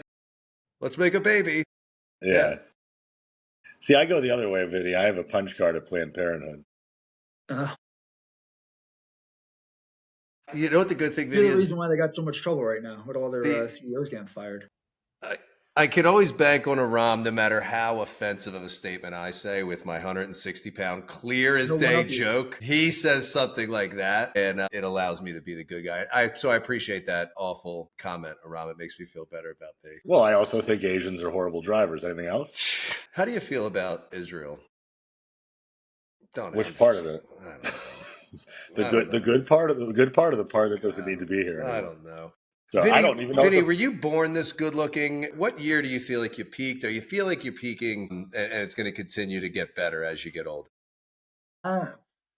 Let's make a baby. Yeah. See, I go the other way, Vinny. I have a punch card at Planned Parenthood. You know what the good thing, Vinny, is? The reason why they got so much trouble right now with all their CEOs getting fired. I could always bank on a Rom, no matter how offensive of a statement I say, with my 160-pound clear as day joke. He says something like that, and it allows me to be the good guy. So I appreciate that awful comment, Rom. It makes me feel better about me. Well, I also think Asians are horrible drivers. Anything else? How do you feel about Israel? Which part of it? I don't know. The good part of the part that doesn't need to be here anymore. I don't know. So Vinny, I don't even know. Vinny, were you born this good looking? What year do you feel like you peaked? Or you feel like you're peaking and it's going to continue to get better as you get older?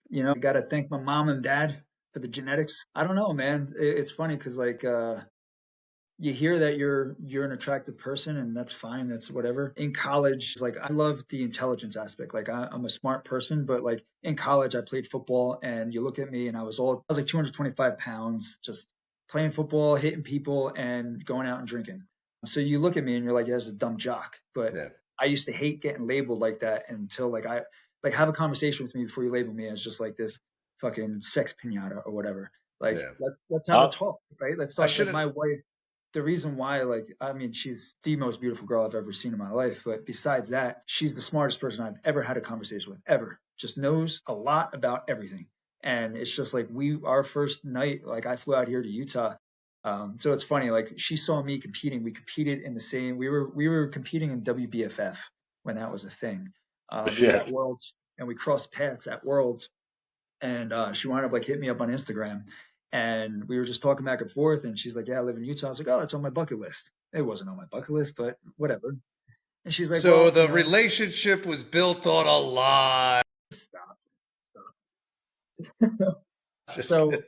You got to thank my mom and dad for the genetics. I don't know, man. It's funny because like you hear that you're an attractive person and that's fine. That's whatever. In college, like I love the intelligence aspect. Like I'm a smart person, but like in college, I played football and you look at me and I was like 225 pounds, just playing football, hitting people and going out and drinking. So you look at me and you're like, there's a dumb jock. But I used to hate getting labeled like that until like I have a conversation with me before you label me as just like this fucking sex pinata or whatever. Like let's have a talk, right? Let's talk. Like my wife, the reason why, like, I mean, she's the most beautiful girl I've ever seen in my life. But besides that, she's the smartest person I've ever had a conversation with, ever. Just knows a lot about everything. And it's just like our first night, like I flew out here to Utah. So it's funny, like she saw me competing. We competed in the same, we were competing in WBFF when that was a thing. We were at Worlds and we crossed paths at Worlds, and she wound up like hitting me up on Instagram, and we were just talking back and forth, and she's like, yeah, I live in Utah. I was like, oh, that's on my bucket list. It wasn't on my bucket list, but whatever. And she's like, So well, the relationship was built on a lie. stop. Just So kidding.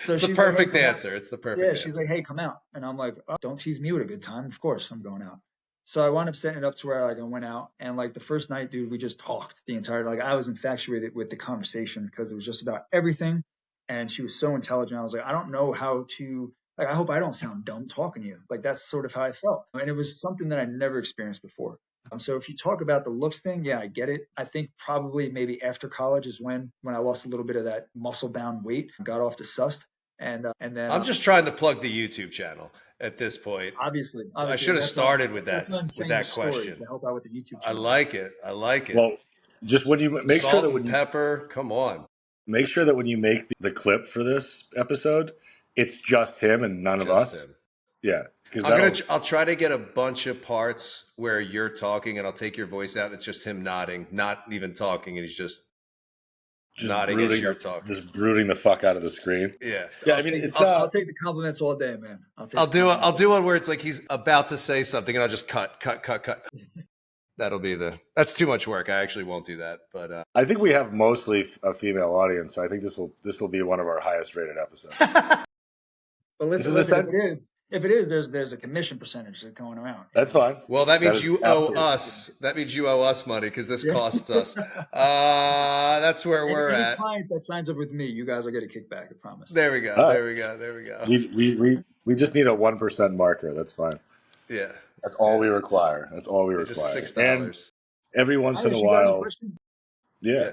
so It's the she's like, hey, perfect come out. answer. It's the perfect Yeah, answer. she's like, hey, come out. And I'm like, oh, don't tease me with a good time. Of course I'm going out. So I wound up setting it up to where like I went out, and like the first night, dude, we just talked the entire, like I was infatuated with the conversation because it was just about everything. And she was so intelligent. I was like, I don't know how to, like, I hope I don't sound dumb talking to you. Like that's sort of how I felt. And it was something that I never experienced before. So if you talk about the looks thing, yeah, I get it. I think probably maybe after college is when I lost a little bit of that muscle bound weight, got off the sust, and then I'm just trying to plug the YouTube channel at this point. obviously I should have started with that's why I'm saying the that story question. to help out with the YouTube I channel. like it. I like it. Well, just when you make sure Salt that and pepper. Come on. make sure that when you make the clip for this episode, it's just him and none of Just us. him. Yeah, because I'll try to get a bunch of parts where you're talking, and I'll take your voice out. And it's just him nodding, not even talking, and he's just nodding as you're talking. just brooding the fuck out of the screen. Yeah. Yeah, I'll I mean, take, it's I'll not. take the compliments all day, man. I'll do one where it's like he's about to say something, and I'll just cut. That's too much work. I actually won't do that. But I think we have mostly a female audience, so I think this will be one of our highest rated episodes. But listen, if it is, there's a commission percentage that's going around. That's fine. Well, that means you owe absolutely us. That means you owe us money because this costs us. That's where we're Any at. client that signs up with me, you guys will get a kickback. I promise. There we go. All right. There we go. There we go. We just need a 1% marker. That's fine. Yeah. That's all we require. That's all we require. Just and $6. every once in a You guys a while, question? yeah.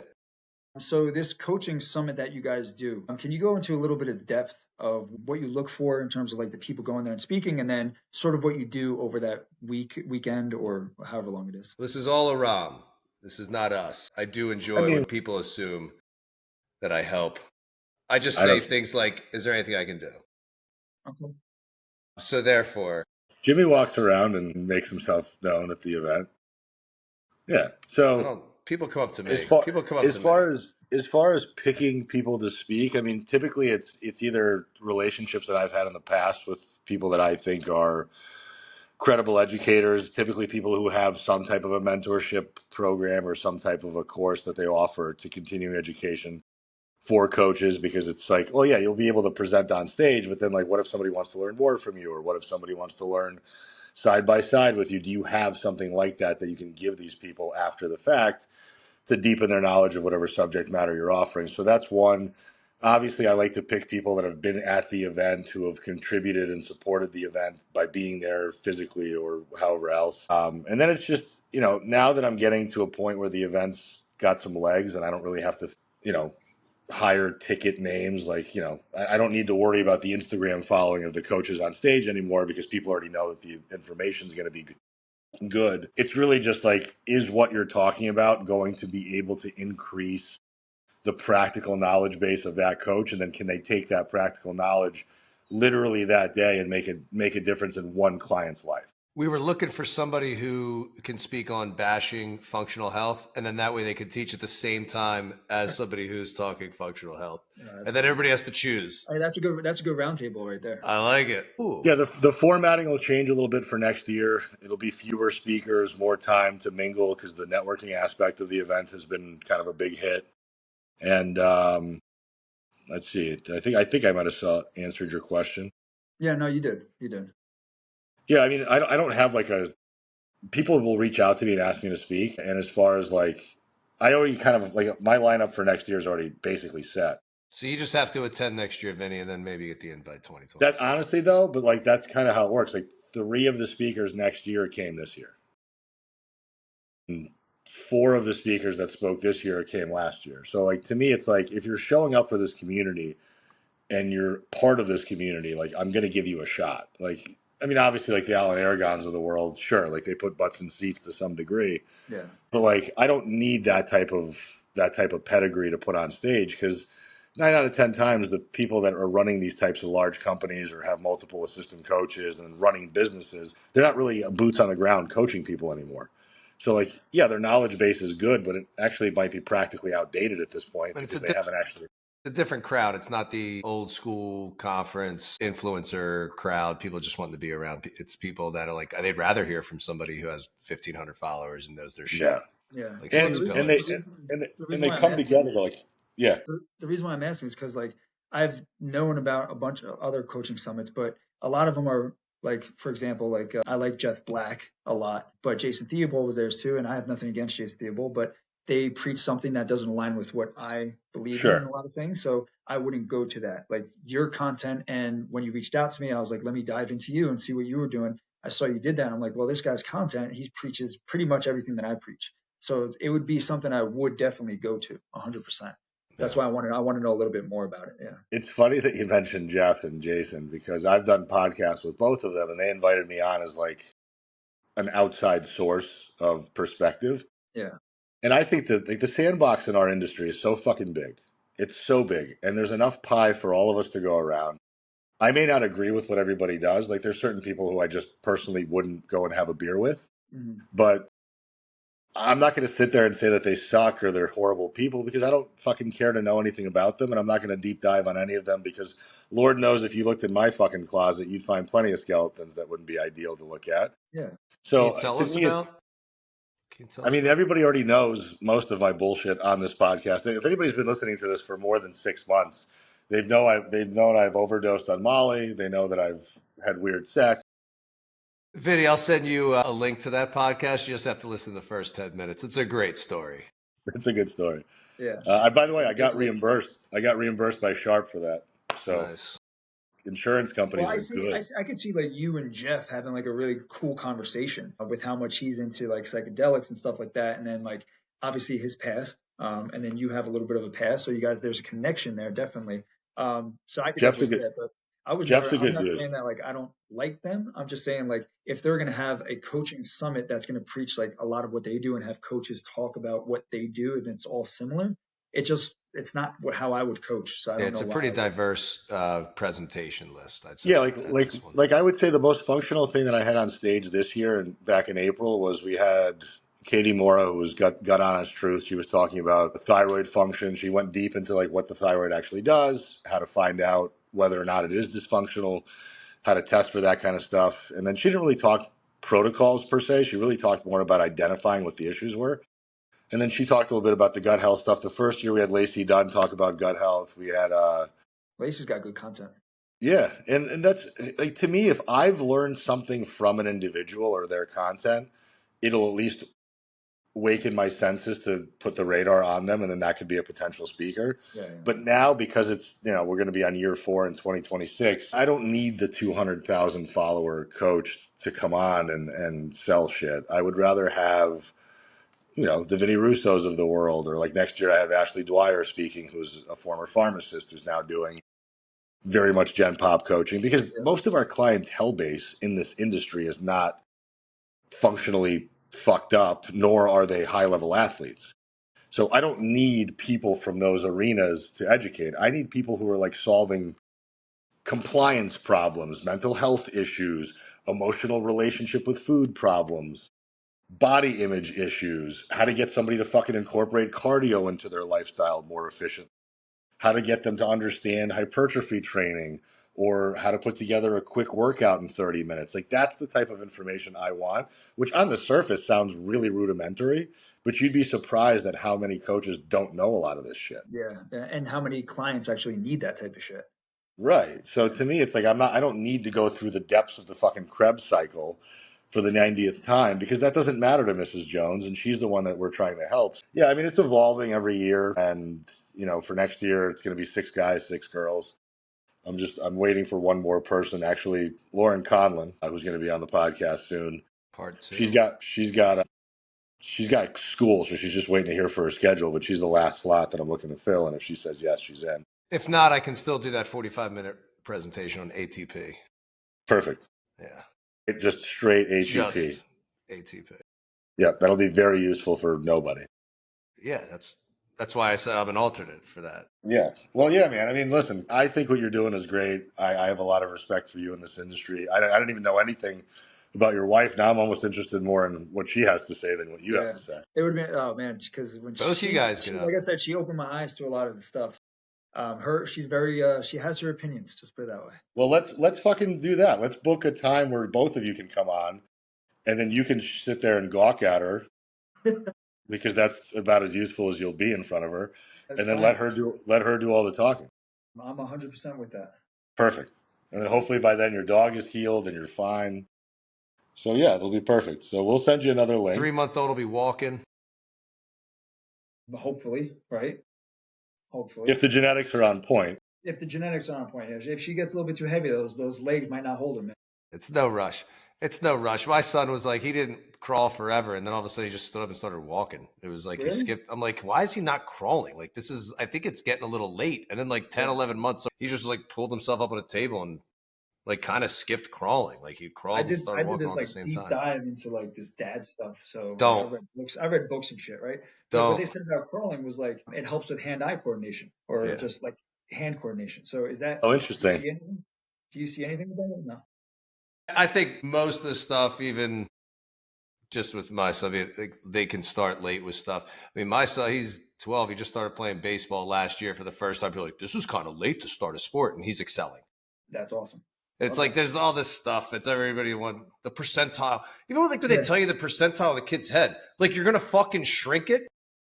So this coaching summit that you guys do, can you go into a little bit of depth of what you look for in terms of like the people going there and speaking, and then sort of what you do over that weekend or however long it is? This is all Aram. This is not us. I do enjoy when people assume that I help. I just say things like, is there anything I can do? Okay. So therefore, Jimmy walks around and makes himself known at the event. Yeah. So people come up to me. As far as picking people to speak, I mean, typically it's either relationships that I've had in the past with people that I think are credible educators, typically people who have some type of a mentorship program or some type of a course that they offer to continuing education for coaches, because it's like, well, yeah, you'll be able to present on stage, but then like, what if somebody wants to learn more from you, or what if somebody wants to learn side by side with you? Do you have something like that you can give these people after the fact to deepen their knowledge of whatever subject matter you're offering? So that's one. Obviously, I like to pick people that have been at the event, who have contributed and supported the event by being there physically or however else. And then it's just, now that I'm getting to a point where the event's got some legs and I don't really have to, higher ticket names, like, I don't need to worry about the Instagram following of the coaches on stage anymore, because people already know that the information is going to be good. It's really just like, is what you're talking about going to be able to increase the practical knowledge base of that coach? And then can they take that practical knowledge literally that day and make a difference in one client's life? We were looking for somebody who can speak on bashing functional health, and then that way they could teach at the same time as somebody who's talking functional health. And then everybody has to choose. Hey, that's a good roundtable right there. I like it. Ooh. Yeah, the formatting will change a little bit for next year. It'll be fewer speakers, more time to mingle, because the networking aspect of the event has been kind of a big hit. And let's see. I think I might have answered your question. Yeah, no, you did. Yeah, I mean, I don't have like people will reach out to me and ask me to speak. And as far as like, I already kind of like, my lineup for next year is already basically set. So you just have to attend next year, Vinny, and then maybe get the invite 2020. That honestly though, but like, that's kind of how it works. Like 3 of the speakers next year came this year. And 4 of the speakers that spoke this year came last year. So like, to me, it's like, if you're showing up for this community and you're part of this community, like, I'm going to give you a shot. Like, I mean, obviously, like the Alan Aragons of the world, sure, like they put butts in seats to some degree. Yeah. But like, I don't need that type of pedigree to put on stage, because 9 out of 10 times the people that are running these types of large companies or have multiple assistant coaches and running businesses, they're not really boots on the ground coaching people anymore. So like, yeah, their knowledge base is good, but it actually might be practically outdated at this point And it's because they haven't actually. a different crowd. It's not the old school conference influencer crowd. People just want to be around. It's people that are like, they'd rather hear from somebody who has 1,500 followers and knows their shit. Yeah. Yeah. Like Well, six And and pillars. they the and reason they why I'm come asking together like, yeah. the reason why I'm asking is because like I've known about a bunch of other coaching summits, but a lot of them are like, for example, like I like Jeff Black a lot, but Jason Theobald was theirs too, and I have nothing against Jason Theobald, but they preach something that doesn't align with what I believe in Sure. a lot of things, so I wouldn't go to that. Like your content, and when you reached out to me, I was like, let me dive into you and see what you were doing. I saw you did that. I'm like, well, this guy's content, he preaches pretty much everything that I preach. So it would be something I would definitely go to 100%. That's Yeah. why I want to know a little bit more about it. Yeah. It's funny that you mentioned Jeff and Jason because I've done podcasts with both of them and they invited me on as like an outside source of perspective. Yeah. And I think that like the sandbox in our industry is so fucking big. It's so big and there's enough pie for all of us to go around. I may not agree with what everybody does. Like there's certain people who I just personally wouldn't go and have a beer with, Hmm. but I'm not going to sit there and say that they suck or they're horrible people because I don't fucking care to know anything about them. And I'm not going to deep dive on any of them because Lord knows if you looked in my fucking closet, you'd find plenty of skeletons that wouldn't be ideal to look at. Yeah. Can you So tell to us me, it's, about? Can you tell I us mean, about? everybody already knows most of my bullshit on this podcast. If anybody's been listening to this for more than 6 months, they've known I've overdosed on Molly. They know that I've had weird sex. Vinny, I'll send you a link to that podcast. You just have to listen to the first 10 minutes. It's a great story. It's a good story. Yeah. By the way, I'll I got definitely listen to it. reimbursed. I got reimbursed by Sharp for that. So Nice. insurance Well, companies are good. I could see like you and Jeff having like a really cool conversation with how much he's into like psychedelics and stuff like that. And then like obviously his past, and then you have a little bit of a past. So you guys, there's a connection there, definitely. So I could Jeff's definitely a see good that, but Jeff's a I'm good not dude. saying that like I don't like them. I'm just saying like if they're going to have a coaching summit that's going to preach like a lot of what they do and have coaches talk about what they do and it's all similar, it's not how I would coach. So I Yeah, don't it's know a why pretty I would. diverse presentation list, I'd Yeah, say, at this one. like I would say the most functional thing that I had on stage this year and back in April was we had Katie Mora, who was got honest truth. She was talking about thyroid function. She went deep into like what the thyroid actually does, how to find out whether or not it is dysfunctional, how to test for that kind of stuff. And then she didn't really talk protocols per se. She really talked more about identifying what the issues were. And then she talked a little bit about the gut health stuff. The first year we had Lacey Dunn talk about gut health. We had Lacey's got good content. yeah, and that's like to me, if I've learned something from an individual or their content, it'll at least waken my senses to put the radar on them, and then that could be a potential speaker. Yeah, yeah. But now, because it's we're going to be on year 4 in 2026, I don't need the 200,000 follower coach to come on and sell shit. I would rather have the Vinny Russos of the world, or like next year I have Ashley Dwyer speaking, who's a former pharmacist who's now doing very much Gen Pop coaching because Yeah. most of our clientele base in this industry is not functionally fucked up, nor are they high level athletes. So I don't need people from those arenas to educate. I need people who are like solving compliance problems, mental health issues, emotional relationship with food problems, body image issues, how to get somebody to fucking incorporate cardio into their lifestyle more efficiently, how to get them to understand hypertrophy training or how to put together a quick workout in 30 minutes. Like that's the type of information I want, which on the surface sounds really rudimentary, but you'd be surprised at how many coaches don't know a lot of this shit. Yeah. And how many clients actually need that type of shit? Right. So Yeah. to me, it's like I don't need to go through the depths of the fucking Krebs cycle for the 90th time because that doesn't matter to Mrs. Jones and she's the one that we're trying to help. Yeah, I mean, it's evolving every year. And, for next year, it's going to be 6 guys, 6 girls. I'm waiting for one more person. Actually, Lauren Conlon, who's going to be on the podcast soon. Part She's two. got she's got she's got school, so she's just waiting to hear for her schedule. But she's the last slot that I'm looking to fill, and if she says yes, she's in. If not, I can still do that 45-minute presentation on ATP. Perfect. Yeah. It just straight ATP. Just ATP. Yeah, that'll be very useful for nobody. Yeah, that's why I said I'm an alternate for that. Yeah. Well, yeah, man. I mean, listen, I think what you're doing is great. I have a lot of respect for you in this industry. I don't even know anything about your wife. Now I'm almost interested more in what she has to say than what you have to say. It would have been, oh man, because when Both you guys get up. like I said, she opened my eyes to a lot of the stuff. She's very, she has her opinions. Just put it that way. Well, let's fucking do that. Let's book a time where both of you can come on, and then you can sit there and gawk at her because that's about as useful as you'll be in front of her. That's and then fine. let her do all the talking. I'm 100% with that. Perfect. And then hopefully by then your dog is healed and you're fine. So yeah, it'll be perfect. So we'll send you another link. 3-month-old will be walking. Hopefully, right? Hopefully. If the genetics are on point. If the genetics are on point, if she gets a little bit too heavy, those legs might not hold her, man. It's no rush. It's no rush. My son was like, he didn't crawl forever, and then all of a sudden he just stood up and started walking. It was like, Really? he skipped. I'm like, why is he not crawling? Like, this is, I think it's getting a little late. And then like 10, 11 months, he just like pulled himself up on a table and like kind of skipped crawling. Like he crawled and started I did walking this all at like the same deep time. dive into like this dad stuff. So Don't. I read books and shit, right? But what they said about crawling was like it helps with hand-eye coordination or just like hand coordination. So is that interesting? Do you see anything with that? No. I think most of the stuff, even just with my son, they can start late with stuff. I mean, my son, he's 12. He just started playing baseball last year for the first time. People are like, this is kind of late to start a sport, and he's excelling. That's awesome. It's like there's all this stuff. It's everybody want the percentile. Even when they tell you the percentile of the kid's head, like you're gonna fucking shrink it.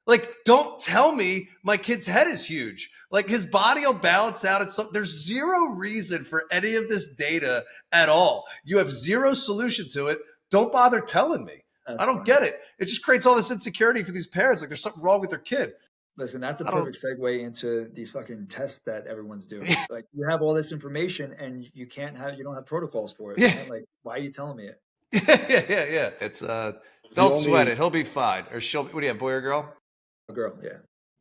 Like, don't tell me my kid's head is huge. Like his body will balance out. There's zero reason for any of this data at all. You have zero solution to it. Don't bother telling me. I don't get it. It just creates all this insecurity for these parents. Like there's something wrong with their kid. Listen, that's a perfect segue into these fucking tests that everyone's doing. Like you have all this information and you don't have protocols for it. Yeah. Man. Like, why are you telling me it? Yeah. It's don't sweat it. He'll be fine. Or she'll. What do you have, boy or girl? A girl. Yeah.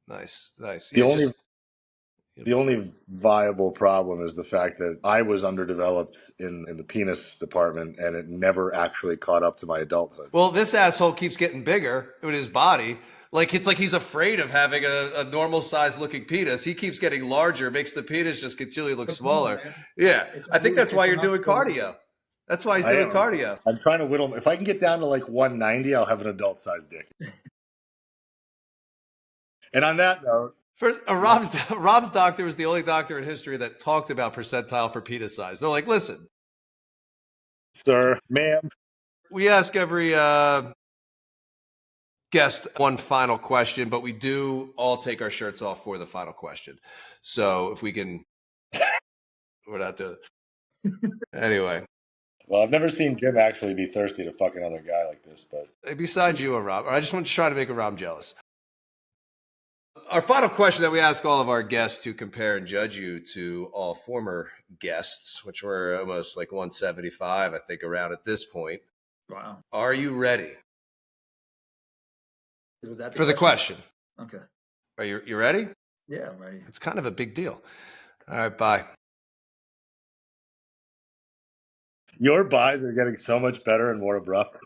Nice. The only viable problem is the fact that I was underdeveloped in the penis department and it never actually caught up to my adulthood. Well, this asshole keeps getting bigger with his body. Like it's like he's afraid of having a normal size looking penis. He keeps getting larger, makes the penis just continually look smaller. I think that's why you're doing cardio. That's why he's doing cardio. I'm trying to whittle. If I can get down to like 190, I'll have an adult sized dick. And on that note, Rob's doctor was the only doctor in history that talked about percentile for penis size. They're like, listen, sir, ma'am, we ask every guest one final question, but we do all take our shirts off for the final question. So if we can, we're not doing it. Anyway. Well, I've never seen Jim actually be thirsty to fuck another guy like this, but besides you and Rob, I just want to try to make Rob jealous. Our final question that we ask all of our guests to compare and judge you to all former guests, which were almost like 175, I think, around at this point. Wow. Are you ready? Was that for the question? Okay. Are you ready? Yeah, I'm ready. It's kind of a big deal. All right, bye. Your buys are getting so much better and more abrupt.